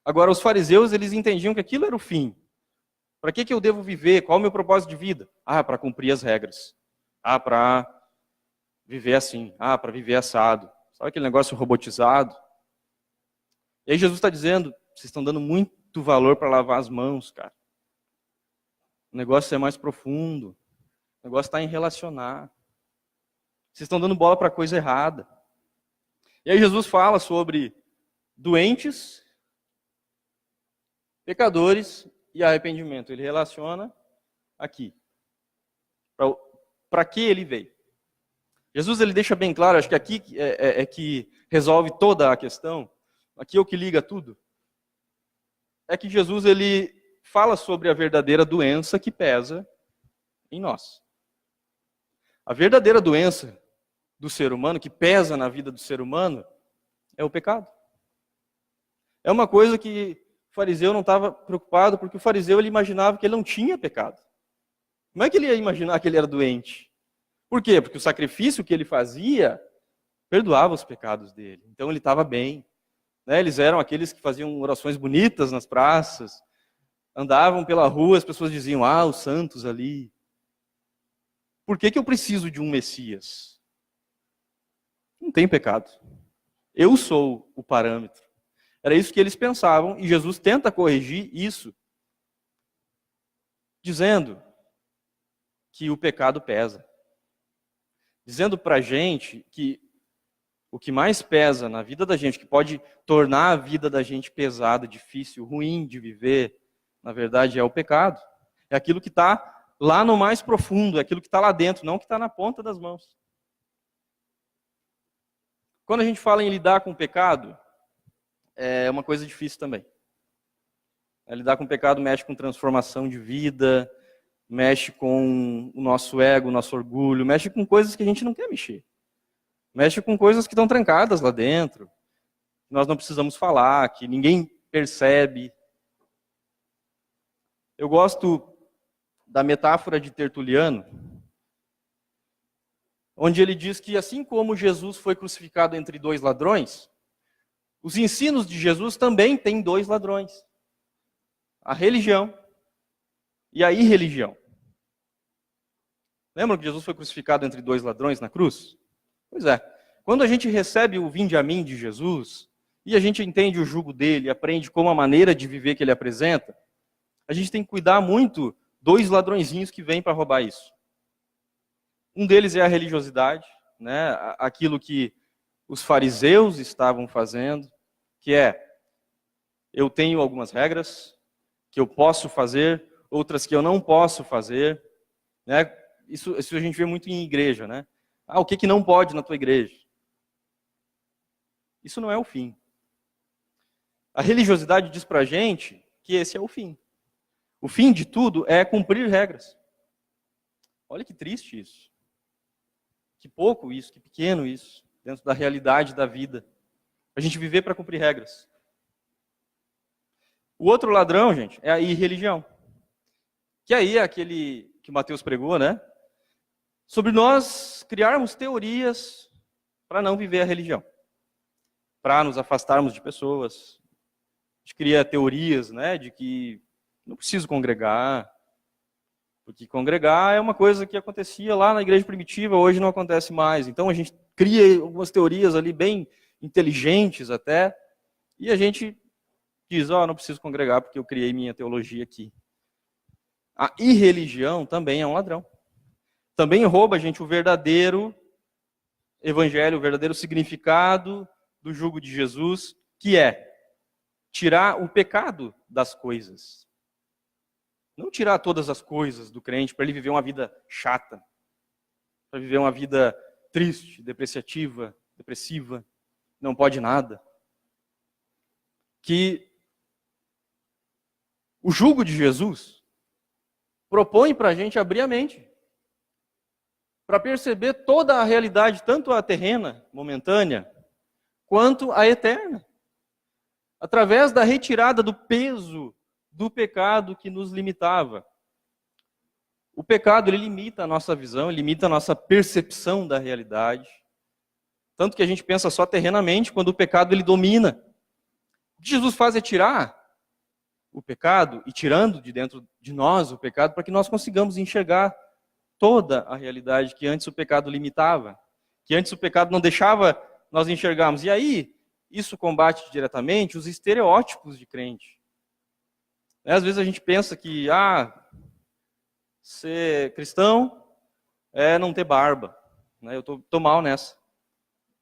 Agora, os fariseus, eles entendiam que aquilo era o fim. Para que eu devo viver? Qual é o meu propósito de vida? Para cumprir as regras. Para viver assim. Para viver assado. Sabe aquele negócio robotizado? E aí Jesus está dizendo, vocês estão dando muito valor para lavar as mãos, cara. O negócio é mais profundo. O negócio está em relacionar. Vocês estão dando bola para coisa errada. E aí Jesus fala sobre doentes, pecadores e arrependimento. Ele relaciona aqui. Para que ele veio? Jesus ele deixa bem claro, acho que aqui é que resolve toda a questão. Aqui é o que liga tudo. É que Jesus ele fala sobre a verdadeira doença que pesa em nós. A verdadeira doença do ser humano, que pesa na vida do ser humano, é o pecado. É uma coisa que o fariseu não estava preocupado, porque o fariseu ele imaginava que ele não tinha pecado. Como é que ele ia imaginar que ele era doente? Por quê? Porque o sacrifício que ele fazia perdoava os pecados dele. Então ele estava bem. né? Eles eram aqueles que faziam orações bonitas nas praças, andavam pela rua, as pessoas diziam, ah, os santos ali. Por que eu preciso de um Messias? Não tem pecado. Eu sou o parâmetro. Era isso que eles pensavam, e Jesus tenta corrigir isso, dizendo que o pecado pesa. Dizendo para a gente que o que mais pesa na vida da gente, que pode tornar a vida da gente pesada, difícil, ruim de viver, na verdade é o pecado. É aquilo que está lá no mais profundo, é aquilo que está lá dentro, não que está na ponta das mãos. Quando a gente fala em lidar com o pecado, é uma coisa difícil também. Lidar com o pecado mexe com transformação de vida, mexe com o nosso ego, o nosso orgulho, mexe com coisas que a gente não quer mexer. Mexe com coisas que estão trancadas lá dentro, que nós não precisamos falar, que ninguém percebe. Eu gosto da metáfora de Tertuliano, onde ele diz que assim como Jesus foi crucificado entre dois ladrões, os ensinos de Jesus também têm dois ladrões. A religião e a irreligião. Lembram que Jesus foi crucificado entre dois ladrões na cruz? Pois é. Quando a gente recebe o vinde a mim de Jesus, e a gente entende o jugo dele, aprende como a maneira de viver que ele apresenta, a gente tem que cuidar muito dois ladrõezinhos que vêm para roubar isso. Um deles é a religiosidade, né? Aquilo que os fariseus estavam fazendo, que é, eu tenho algumas regras que eu posso fazer, outras que eu não posso fazer, né? Isso a gente vê muito em igreja, né? Ah, o que não pode na tua igreja? Isso não é o fim. A religiosidade diz pra gente que esse é o fim. O fim de tudo é cumprir regras. Olha que triste isso. Que pouco isso, que pequeno isso, dentro da realidade da vida. A gente viver para cumprir regras. O outro ladrão, gente, é a irreligião. Que aí é aquele que o Mateus pregou, né? Sobre nós criarmos teorias para não viver a religião. Para nos afastarmos de pessoas. A gente cria teorias, né, de que não preciso congregar, porque congregar é uma coisa que acontecia lá na igreja primitiva, hoje não acontece mais. Então a gente cria algumas teorias ali bem inteligentes até, e a gente diz, não preciso congregar porque eu criei minha teologia aqui. A irreligião também é um ladrão. Também rouba, gente, o verdadeiro evangelho, o verdadeiro significado do jugo de Jesus, que é tirar o pecado das coisas. Não tirar todas as coisas do crente para ele viver uma vida chata, para viver uma vida triste, depreciativa, depressiva, não pode nada. Que o jugo de Jesus propõe para a gente abrir a mente, para perceber toda a realidade, tanto a terrena, momentânea, quanto a eterna. Através da retirada do peso do pecado que nos limitava. O pecado, ele limita a nossa visão, ele limita a nossa percepção da realidade. Tanto que a gente pensa só terrenamente, quando o pecado, ele domina. O que Jesus faz é tirar o pecado, e tirando de dentro de nós o pecado, para que nós consigamos enxergar toda a realidade que antes o pecado limitava. Que antes o pecado não deixava nós enxergarmos. E aí, isso combate diretamente os estereótipos de crente. Às vezes a gente pensa que, ser cristão é não ter barba. Eu estou mal nessa.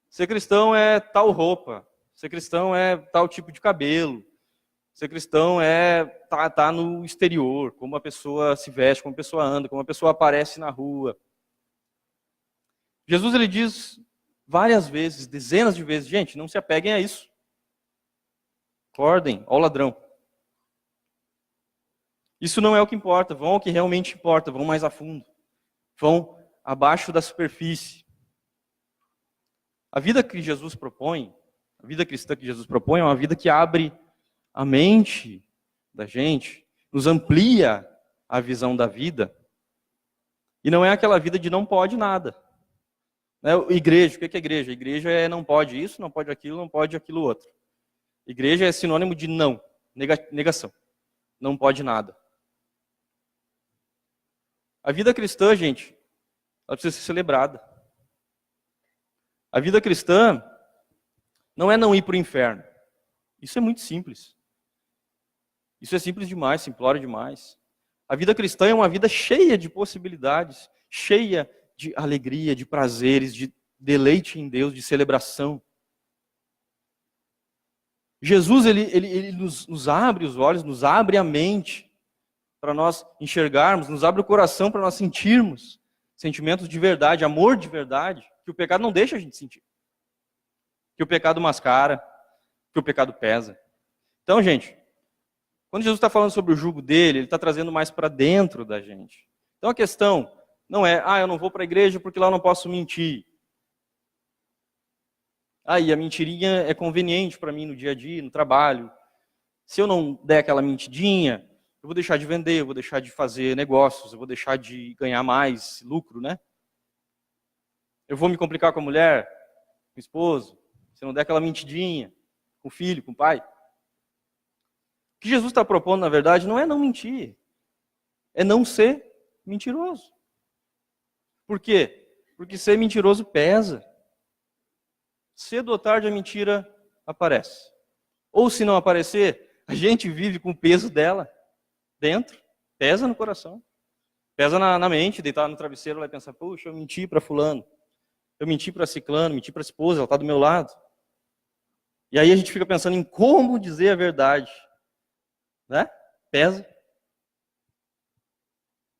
Ser cristão é tal roupa. Ser cristão é tal tipo de cabelo. Ser cristão é tá no exterior, como a pessoa se veste, como a pessoa anda, como a pessoa aparece na rua. Jesus, ele diz várias vezes, dezenas de vezes, gente, não se apeguem a isso. Acordem, ó ladrão. Isso não é o que importa, vão ao que realmente importa, vão mais a fundo. Vão abaixo da superfície. A vida que Jesus propõe, a vida cristã que Jesus propõe é uma vida que abre a mente da gente, nos amplia a visão da vida. E não é aquela vida de não pode nada. Igreja, o que é igreja? A igreja é não pode isso, não pode aquilo outro. Igreja é sinônimo de não, negação. Não pode nada. A vida cristã, gente, ela precisa ser celebrada. A vida cristã não é não ir para o inferno. Isso é muito simples. Isso é simples demais, simplório demais. A vida cristã é uma vida cheia de possibilidades, cheia de alegria, de prazeres, de deleite em Deus, de celebração. Jesus, ele nos abre os olhos, nos abre a mente para nós enxergarmos, nos abre o coração para nós sentirmos sentimentos de verdade, amor de verdade, que o pecado não deixa a gente sentir. Que o pecado mascara, que o pecado pesa. Então, gente, quando Jesus está falando sobre o jugo dele, ele está trazendo mais para dentro da gente. Então a questão não é, eu não vou para a igreja porque lá eu não posso mentir. E a mentirinha é conveniente para mim no dia a dia, no trabalho. Se eu não der aquela mentidinha, eu vou deixar de vender, eu vou deixar de fazer negócios, eu vou deixar de ganhar mais lucro, né? Eu vou me complicar com a mulher, com o esposo, se eu não der aquela mentidinha, com o filho, com o pai. O que Jesus está propondo, na verdade, não é não mentir, é não ser mentiroso. Por quê? Porque ser mentiroso pesa. Cedo ou tarde a mentira aparece. Ou se não aparecer, a gente vive com o peso dela dentro, pesa no coração, pesa na mente, deitar no travesseiro lá e pensar, puxa, eu menti para fulano, eu menti para ciclano, menti para a esposa, ela está do meu lado. E aí a gente fica pensando em como dizer a verdade. Né? Pesa.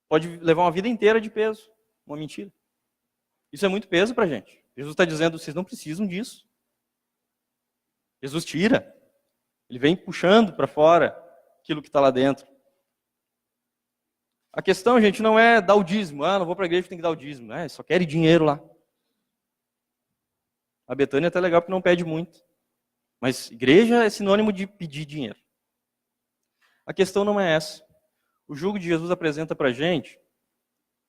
Pode levar uma vida inteira de peso, uma mentira. Isso é muito peso para a gente. Jesus está dizendo, vocês não precisam disso. Jesus tira. Ele vem puxando para fora aquilo que está lá dentro. A questão, gente, não é dar o dízimo. Não vou para a igreja, tem que dar o dízimo. Só quer dinheiro lá. A Betânia é até legal porque não pede muito. Mas igreja é sinônimo de pedir dinheiro. A questão não é essa. O jugo de Jesus apresenta para a gente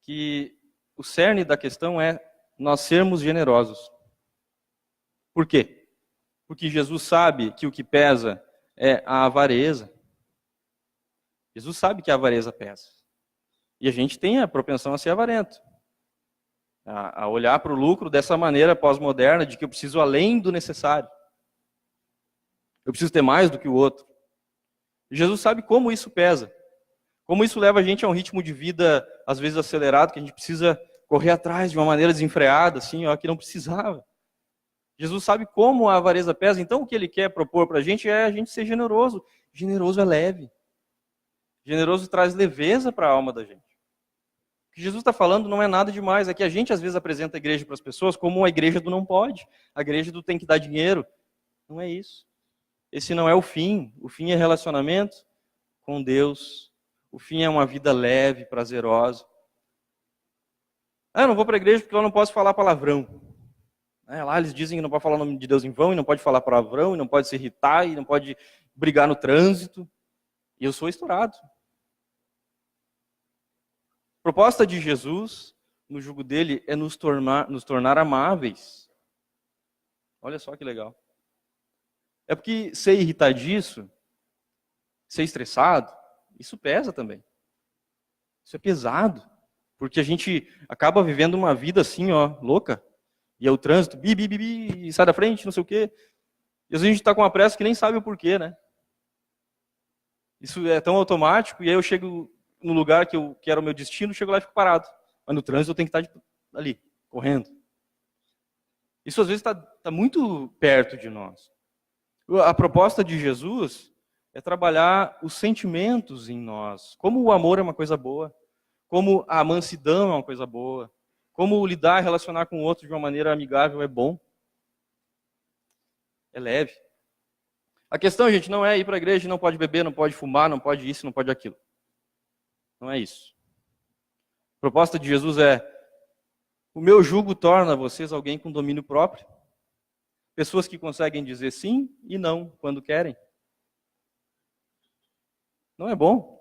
que o cerne da questão é nós sermos generosos. Por quê? Porque Jesus sabe que o que pesa é a avareza. Jesus sabe que a avareza pesa. E a gente tem a propensão a ser avarento. A olhar para o lucro dessa maneira pós-moderna, de que eu preciso além do necessário. Eu preciso ter mais do que o outro. Jesus sabe como isso pesa. Como isso leva a gente a um ritmo de vida, às vezes acelerado, que a gente precisa correr atrás de uma maneira desenfreada, assim, que não precisava. Jesus sabe como a avareza pesa, então o que ele quer propor para a gente é a gente ser generoso. Generoso é leve. Generoso traz leveza para a alma da gente. O que Jesus está falando não é nada demais, é que a gente às vezes apresenta a igreja para as pessoas como a igreja do não pode, a igreja do tem que dar dinheiro. Não é isso. Esse não é o fim é relacionamento com Deus, o fim é uma vida leve, prazerosa. Eu não vou para a igreja porque eu não posso falar palavrão. Lá eles dizem que não pode falar o nome de Deus em vão, e não pode falar palavrão, e não pode se irritar, e não pode brigar no trânsito. E eu sou estourado. A proposta de Jesus, no jugo dele, é nos tornar amáveis. Olha só que legal. É porque ser irritadiço, ser estressado, isso pesa também. Isso é pesado. Porque a gente acaba vivendo uma vida assim, louca. E é o trânsito, e sai da frente, não sei o quê. E às vezes a gente está com uma pressa que nem sabe o porquê, né? Isso é tão automático, e aí eu chego no lugar que era o meu destino, chego lá e fico parado. Mas no trânsito eu tenho que estar ali, correndo. Isso às vezes está muito perto de nós. A proposta de Jesus é trabalhar os sentimentos em nós. Como o amor é uma coisa boa, como a mansidão é uma coisa boa, como lidar e relacionar com o outro de uma maneira amigável é bom. É leve. A questão, gente, não é ir para a igreja e não pode beber, não pode fumar, não pode isso, não pode aquilo. Não é isso. A proposta de Jesus é: o meu jugo torna vocês alguém com domínio próprio. Pessoas que conseguem dizer sim e não quando querem. Não é bom?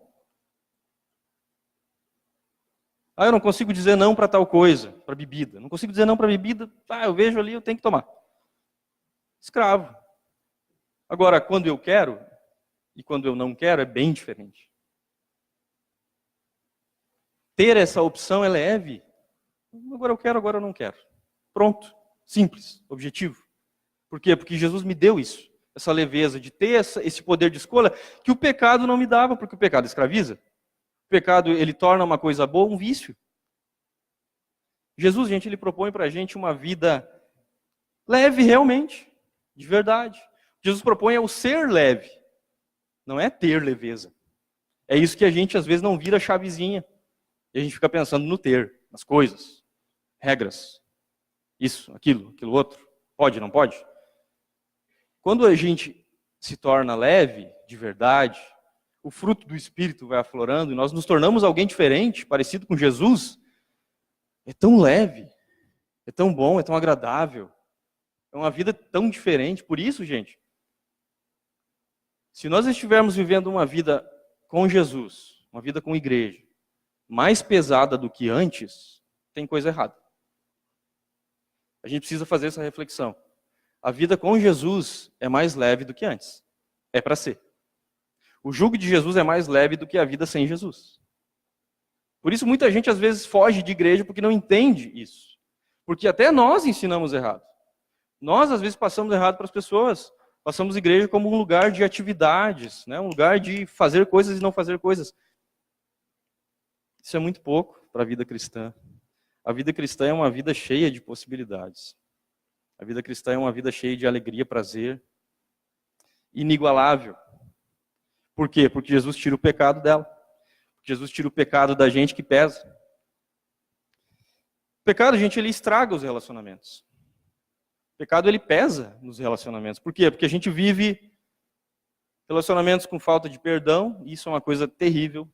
Eu não consigo dizer não para tal coisa, para bebida. Não consigo dizer não para bebida, eu vejo ali, eu tenho que tomar. Escravo. Agora, quando eu quero e quando eu não quero, é bem diferente. Ter essa opção é leve. Agora eu quero, agora eu não quero. Pronto. Simples. Objetivo. Por quê? Porque Jesus me deu isso. Essa leveza de ter esse poder de escolha que o pecado não me dava, porque o pecado escraviza. O pecado, ele torna uma coisa boa um vício. Jesus, gente, ele propõe pra gente uma vida leve realmente, de verdade. Jesus propõe o ser leve, não é ter leveza. É isso que a gente às vezes não vira chavezinha. E a gente fica pensando no ter, nas coisas, regras, isso, aquilo outro. Pode, não pode? Quando a gente se torna leve, de verdade, o fruto do Espírito vai aflorando e nós nos tornamos alguém diferente, parecido com Jesus, é tão leve, é tão bom, é tão agradável, é uma vida tão diferente. Por isso, gente, se nós estivermos vivendo uma vida com Jesus, uma vida com igreja, mais pesada do que antes, tem coisa errada. A gente precisa fazer essa reflexão. A vida com Jesus é mais leve do que antes. É para ser. O jugo de Jesus é mais leve do que a vida sem Jesus. Por isso muita gente às vezes foge de igreja porque não entende isso. Porque até nós ensinamos errado. Nós às vezes passamos errado para as pessoas. Passamos a igreja como um lugar de atividades, né? Um lugar de fazer coisas e não fazer coisas. Isso é muito pouco para a vida cristã. A vida cristã é uma vida cheia de possibilidades. A vida cristã é uma vida cheia de alegria, prazer, inigualável. Por quê? Porque Jesus tira o pecado dela. Jesus tira o pecado da gente que pesa. O pecado, gente, ele estraga os relacionamentos. O pecado, ele pesa nos relacionamentos. Por quê? Porque a gente vive relacionamentos com falta de perdão, e isso é uma coisa terrível.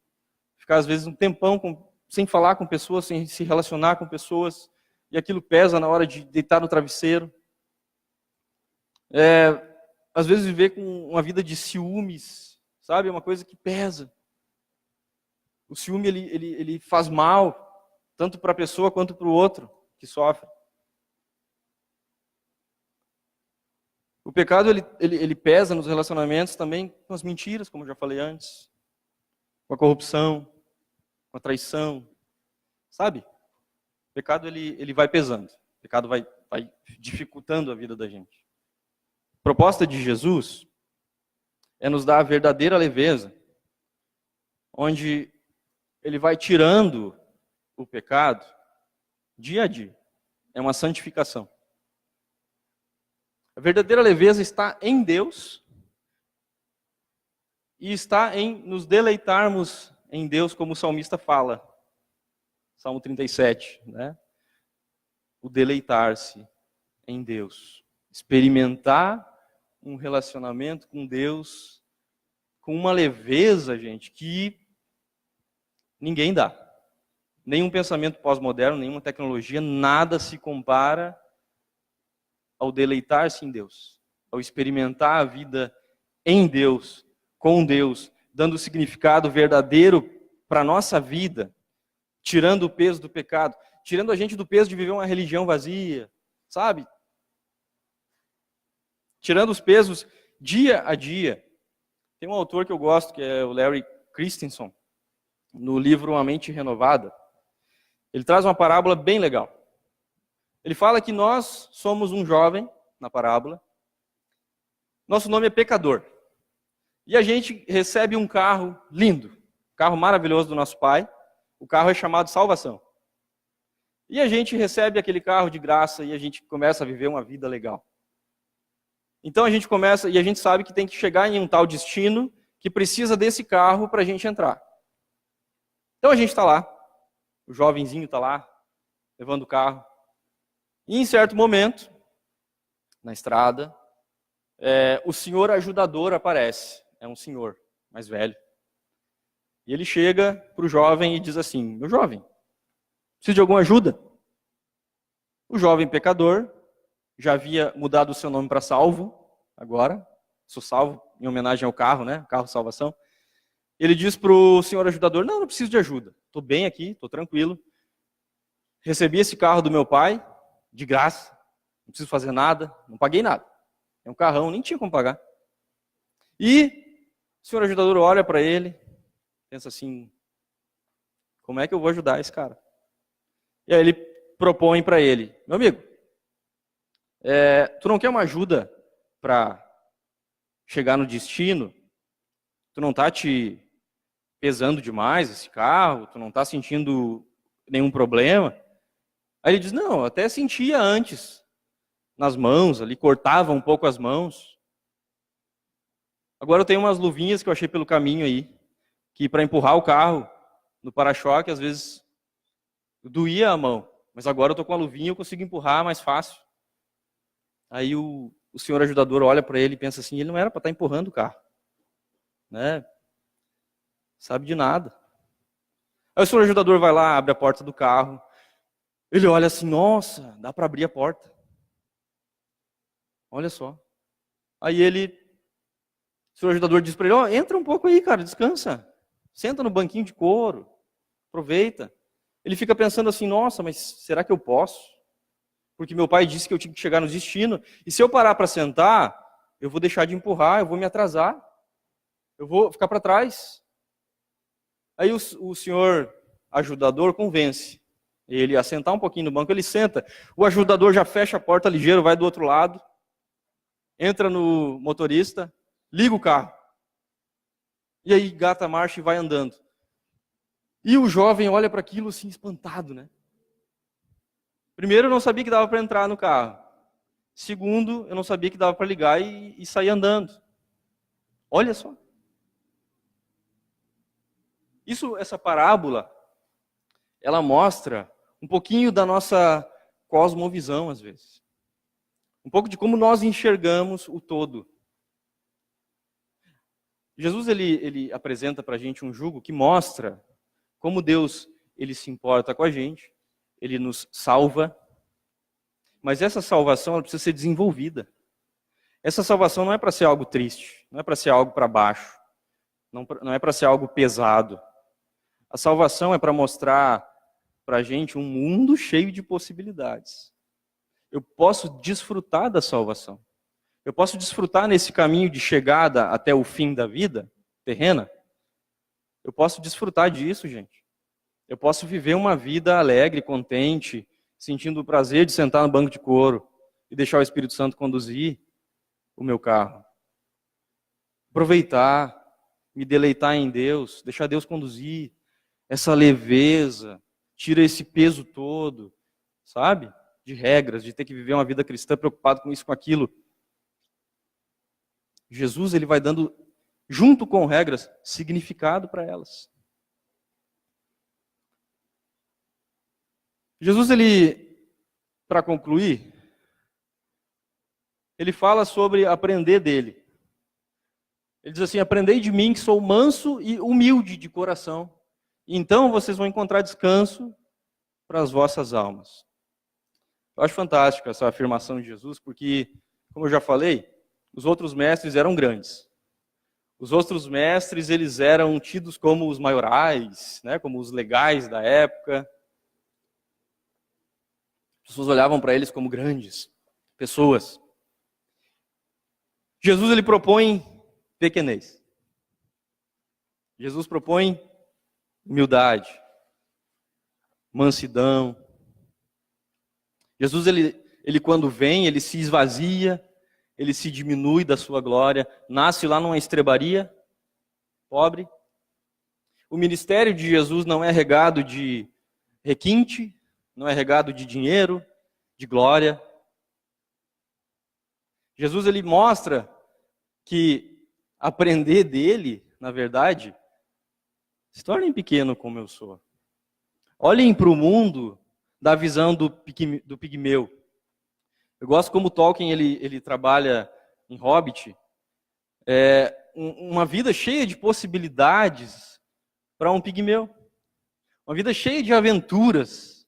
Ficar, às vezes, um tempão sem falar com pessoas, sem se relacionar com pessoas, e aquilo pesa na hora de deitar no travesseiro. Às vezes, viver com uma vida de ciúmes, sabe? É uma coisa que pesa. O ciúme, ele faz mal, tanto para a pessoa quanto para o outro que sofre. O pecado, ele pesa nos relacionamentos também com as mentiras, como eu já falei antes, com a corrupção, com a traição, sabe? O pecado, ele vai pesando. O pecado vai dificultando a vida da gente. A proposta de Jesus é nos dar a verdadeira leveza, onde ele vai tirando o pecado dia a dia. É uma santificação. A verdadeira leveza está em Deus e está em nos deleitarmos em Deus, como o salmista fala. Salmo 37, né? O deleitar-se em Deus. Experimentar um relacionamento com Deus com uma leveza, gente, que ninguém dá. Nenhum pensamento pós-moderno, nenhuma tecnologia, nada se compara ao deleitar-se em Deus, ao experimentar a vida em Deus, com Deus, dando significado verdadeiro para a nossa vida, tirando o peso do pecado, tirando a gente do peso de viver uma religião vazia, sabe? Tirando os pesos dia a dia. Tem um autor que eu gosto, que é o Larry Christensen, no livro Uma Mente Renovada. Ele traz uma parábola bem legal. Ele fala que nós somos um jovem, na parábola. Nosso nome é pecador. E a gente recebe um carro lindo, um carro maravilhoso do nosso pai. O carro é chamado salvação. E a gente recebe aquele carro de graça e a gente começa a viver uma vida legal. Então a gente começa, e a gente sabe que tem que chegar em um tal destino que precisa desse carro para a gente entrar. Então a gente está lá, o jovenzinho está lá, levando o carro. E em certo momento, na estrada, o senhor ajudador aparece. É um senhor mais velho. E ele chega para o jovem e diz assim: meu jovem, precisa de alguma ajuda? O jovem pecador já havia mudado o seu nome para Salvo, agora, sou salvo, em homenagem ao carro, né? Carro salvação. Ele diz para o senhor ajudador: não preciso de ajuda, estou bem aqui, estou tranquilo. Recebi esse carro do meu pai, de graça, não preciso fazer nada, não paguei nada. É um carrão, nem tinha como pagar. E o senhor ajudador olha para ele, pensa assim, como é que eu vou ajudar esse cara? E aí ele propõe para ele, meu amigo, tu não quer uma ajuda para chegar no destino? Tu não está te pesando demais esse carro? Tu não está sentindo nenhum problema? Aí ele diz, não, eu até sentia antes, nas mãos, ali cortava um pouco as mãos. Agora eu tenho umas luvinhas que eu achei pelo caminho aí, que para empurrar o carro no para-choque, às vezes doía a mão. Mas agora eu estou com a luvinha e eu consigo empurrar mais fácil. Aí o senhor ajudador olha para ele e pensa assim, ele não era para estar empurrando o carro. Né? Sabe de nada. Aí o senhor ajudador vai lá, abre a porta do carro. Ele olha assim, nossa, dá para abrir a porta. Olha só. Aí o senhor ajudador diz para ele, entra um pouco aí, cara, descansa. Senta no banquinho de couro. Aproveita. Ele fica pensando assim, nossa, mas será que eu posso? Porque meu pai disse que eu tinha que chegar no destino. E se eu parar para sentar, eu vou deixar de empurrar, eu vou me atrasar. Eu vou ficar para trás. Aí o senhor ajudador convence ele a sentar um pouquinho no banco. Ele senta. O ajudador já fecha a porta ligeiro, vai do outro lado. Entra no motorista, liga o carro. E aí gata a marcha e vai andando. E o jovem olha para aquilo assim, espantado, né? Primeiro, eu não sabia que dava para entrar no carro. Segundo, eu não sabia que dava para ligar e sair andando. Olha só. Essa parábola, ela mostra um pouquinho da nossa cosmovisão, às vezes. Um pouco de como nós enxergamos o todo. Jesus, ele apresenta para a gente um jugo que mostra como Deus, ele se importa com a gente, ele nos salva, mas essa salvação ela precisa ser desenvolvida. Essa salvação não é para ser algo triste, não é para ser algo para baixo, não é para ser algo pesado. A salvação é para mostrar para a gente um mundo cheio de possibilidades. Eu posso desfrutar da salvação. Eu posso desfrutar nesse caminho de chegada até o fim da vida terrena. Eu posso desfrutar disso, gente. Eu posso viver uma vida alegre, contente, sentindo o prazer de sentar no banco de couro e deixar o Espírito Santo conduzir o meu carro. Aproveitar, me deleitar em Deus, deixar Deus conduzir. Essa leveza, tira esse peso todo, sabe? De regras, de ter que viver uma vida cristã preocupado com isso, com aquilo. Jesus, ele vai dando, junto com regras, significado para elas. Jesus, ele, para concluir, ele fala sobre aprender dele. Ele diz assim, aprendei de mim que sou manso e humilde de coração. Então vocês vão encontrar descanso para as vossas almas. Eu acho fantástica essa afirmação de Jesus, porque, como eu já falei, os outros mestres eram grandes. Os outros mestres, eles eram tidos como os maiorais, né, como os legais da época. As pessoas olhavam para eles como grandes pessoas. Jesus, ele propõe pequenez. Jesus propõe humildade, mansidão. Jesus, ele quando vem, ele se esvazia, ele se diminui da sua glória, nasce lá numa estrebaria, pobre. O ministério de Jesus não é regado de requinte, não é regado de dinheiro, de glória. Jesus, ele mostra que aprender dele, na verdade, se tornem pequeno como eu sou. Olhem para o mundo da visão do pigmeu. Eu gosto como Tolkien ele trabalha em Hobbit, uma vida cheia de possibilidades para um pigmeu. Uma vida cheia de aventuras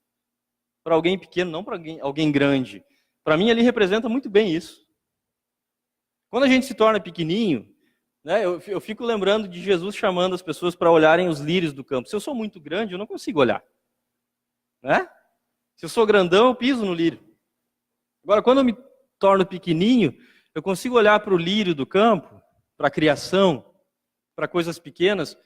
para alguém pequeno, não para alguém grande. Para mim, ele representa muito bem isso. Quando a gente se torna pequenininho, né, eu fico lembrando de Jesus chamando as pessoas para olharem os lírios do campo. Se eu sou muito grande, eu não consigo olhar. Né? Se eu sou grandão, eu piso no lírio. Agora, quando eu me torno pequenininho, eu consigo olhar para o lírio do campo, para a criação, para coisas pequenas,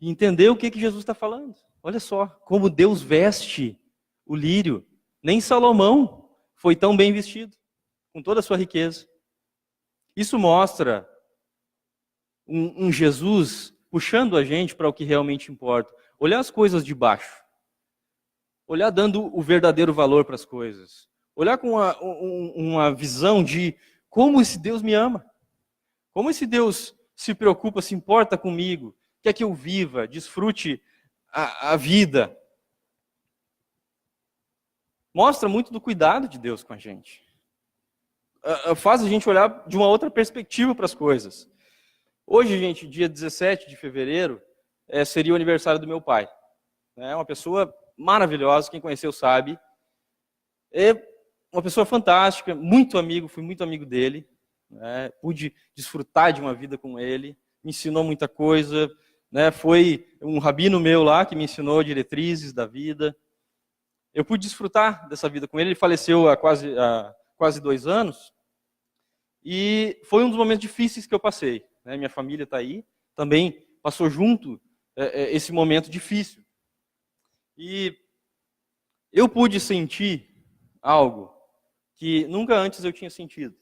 e entender o que Jesus está falando. Olha só, como Deus veste o lírio. Nem Salomão foi tão bem vestido, com toda a sua riqueza. Isso mostra um Jesus puxando a gente para o que realmente importa. Olhar as coisas de baixo. Olhar dando o verdadeiro valor para as coisas. Olhar com uma visão de como esse Deus me ama. Como esse Deus se preocupa, se importa comigo, quer que eu viva, desfrute a vida. Mostra muito do cuidado de Deus com a gente. Faz a gente olhar de uma outra perspectiva para as coisas. Hoje, gente, dia 17 de fevereiro, seria o aniversário do meu pai. É uma pessoa maravilhosa, quem conheceu sabe. É uma pessoa fantástica, muito amigo, fui muito amigo dele. Pude desfrutar de uma vida com ele, me ensinou muita coisa. Foi um rabino meu lá que me ensinou diretrizes da vida. Eu pude desfrutar dessa vida com ele. Ele faleceu há quase 2 anos. E foi um dos momentos difíceis que eu passei. Minha família está aí, também passou junto esse momento difícil. E eu pude sentir algo que nunca antes eu tinha sentido.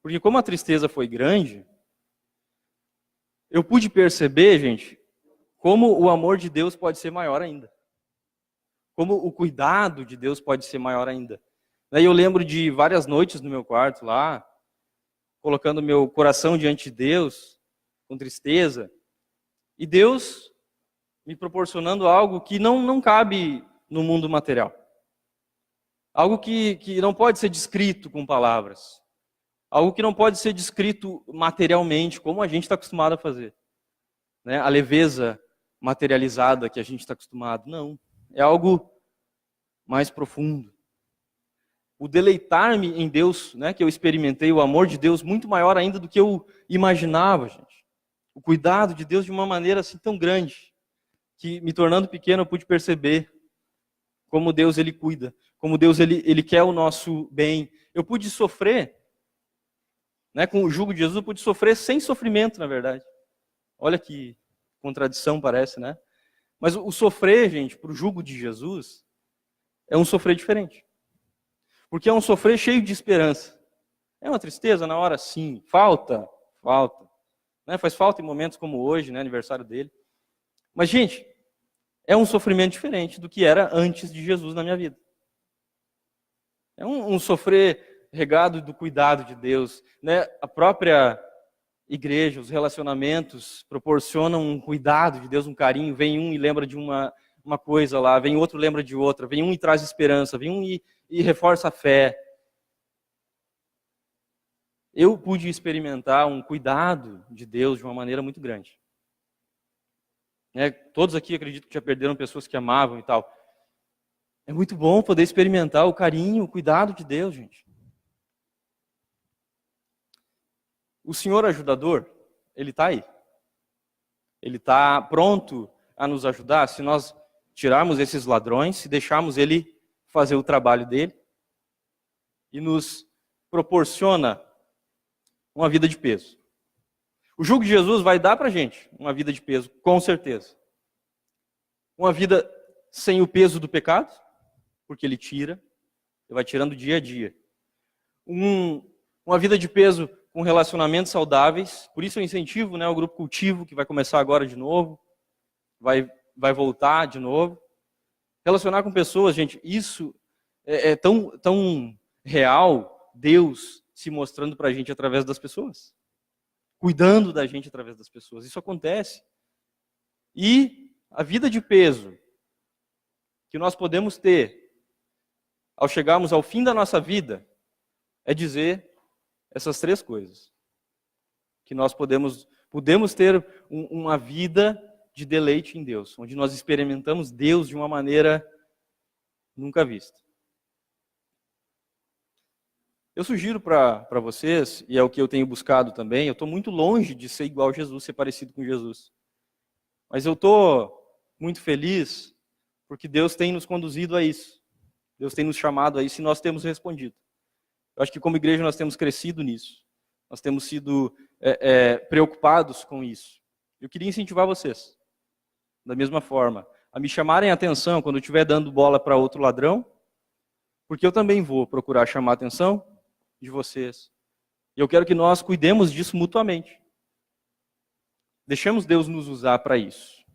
Porque como a tristeza foi grande, eu pude perceber, gente, como o amor de Deus pode ser maior ainda. Como o cuidado de Deus pode ser maior ainda. E eu lembro de várias noites no meu quarto lá, colocando meu coração diante de Deus, com tristeza, e Deus me proporcionando algo que não cabe no mundo material. Algo que não pode ser descrito com palavras. Algo que não pode ser descrito materialmente, como a gente está acostumado a fazer. A leveza materializada que a gente está acostumado. Não, é algo mais profundo. O deleitar-me em Deus, que eu experimentei, o amor de Deus muito maior ainda do que eu imaginava, gente. O cuidado de Deus de uma maneira assim tão grande, que me tornando pequeno eu pude perceber como Deus ele cuida, como Deus ele quer o nosso bem. Eu pude sofrer, com o jugo de Jesus, eu pude sofrer sem sofrimento, na verdade. Olha que contradição parece, né? Mas o sofrer, gente, para o jugo de Jesus, é um sofrer diferente. Porque é um sofrer cheio de esperança. É uma tristeza na hora, sim. Falta. Faz falta em momentos como hoje, aniversário dele. Mas, gente, é um sofrimento diferente do que era antes de Jesus na minha vida. É um sofrer regado do cuidado de Deus. A própria igreja, os relacionamentos proporcionam um cuidado de Deus, um carinho. Vem um e lembra de uma coisa lá, vem outro e lembra de outra, vem um e traz esperança, vem um e reforça a fé. Eu pude experimentar um cuidado de Deus de uma maneira muito grande. Todos aqui acredito que já perderam pessoas que amavam e tal. É muito bom poder experimentar o carinho, o cuidado de Deus, gente. O Senhor ajudador, Ele está aí. Ele está pronto a nos ajudar se nós tirarmos esses ladrões, se deixarmos Ele fazer o trabalho dele e nos proporciona uma vida de peso. O jugo de Jesus vai dar para a gente uma vida de peso, com certeza. Uma vida sem o peso do pecado, porque Ele tira, Ele vai tirando dia a dia. Uma vida de peso com relacionamentos saudáveis, por isso eu incentivo o grupo Cultivo, que vai começar agora de novo, vai voltar de novo. Relacionar com pessoas, gente, isso é tão real, Deus se mostrando para a gente através das pessoas. Cuidando da gente através das pessoas. Isso acontece. E a vida de peso que nós podemos ter ao chegarmos ao fim da nossa vida é dizer essas 3 coisas. Que nós podemos ter uma vida de deleite em Deus, onde nós experimentamos Deus de uma maneira nunca vista. Eu sugiro para vocês, e é o que eu tenho buscado também, eu estou muito longe de ser igual a Jesus, ser parecido com Jesus. Mas eu estou muito feliz porque Deus tem nos conduzido a isso. Deus tem nos chamado a isso e nós temos respondido. Eu acho que como igreja nós temos crescido nisso. nós temos sido preocupados com isso. Eu queria incentivar vocês, da mesma forma, a me chamarem a atenção quando eu estiver dando bola para outro ladrão, porque eu também vou procurar chamar a atenção de vocês. E eu quero que nós cuidemos disso mutuamente. Deixemos Deus nos usar para isso.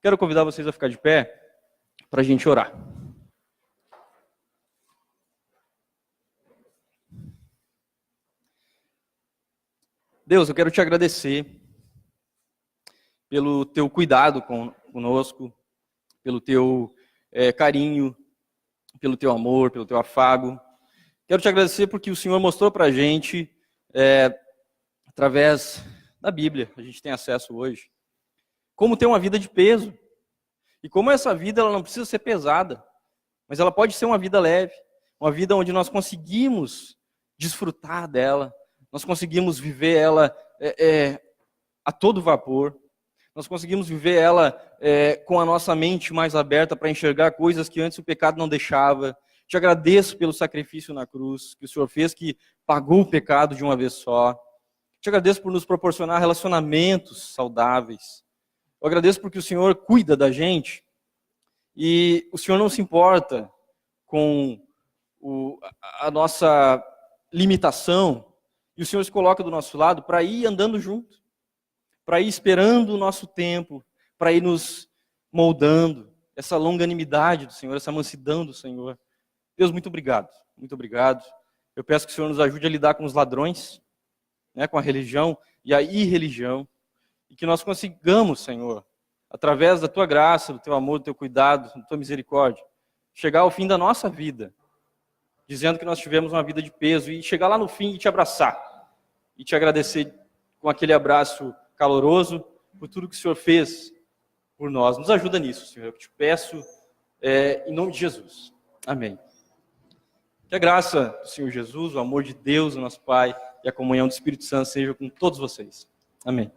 Quero convidar vocês a ficar de pé para a gente orar. Deus, eu quero te agradecer pelo teu cuidado conosco, pelo teu carinho, pelo teu amor, pelo teu afago. Quero te agradecer porque o Senhor mostrou para a gente, através da Bíblia, a gente tem acesso hoje, como ter uma vida de peso. E como essa vida ela não precisa ser pesada, mas ela pode ser uma vida leve, uma vida onde nós conseguimos desfrutar dela, nós conseguimos viver ela a todo vapor, nós conseguimos viver ela com a nossa mente mais aberta para enxergar coisas que antes o pecado não deixava. Te agradeço pelo sacrifício na cruz que o Senhor fez, que pagou o pecado de uma vez só. Te agradeço por nos proporcionar relacionamentos saudáveis. Eu agradeço porque o Senhor cuida da gente e o Senhor não se importa com a nossa limitação e o Senhor se coloca do nosso lado para ir andando junto, para ir esperando o nosso tempo, para ir nos moldando. Essa longanimidade do Senhor, essa mansidão do Senhor. Deus, muito obrigado. Muito obrigado. Eu peço que o Senhor nos ajude a lidar com os ladrões, com a religião e a irreligião. E que nós consigamos, Senhor, através da Tua graça, do Teu amor, do Teu cuidado, da Tua misericórdia, chegar ao fim da nossa vida, dizendo que nós tivemos uma vida de peso, e chegar lá no fim e Te abraçar, e Te agradecer com aquele abraço caloroso por tudo que o Senhor fez por nós. Nos ajuda nisso, Senhor. Eu te peço, em nome de Jesus. Amém. Que a graça do Senhor Jesus, o amor de Deus, o nosso Pai, e a comunhão do Espírito Santo seja com todos vocês. Amém.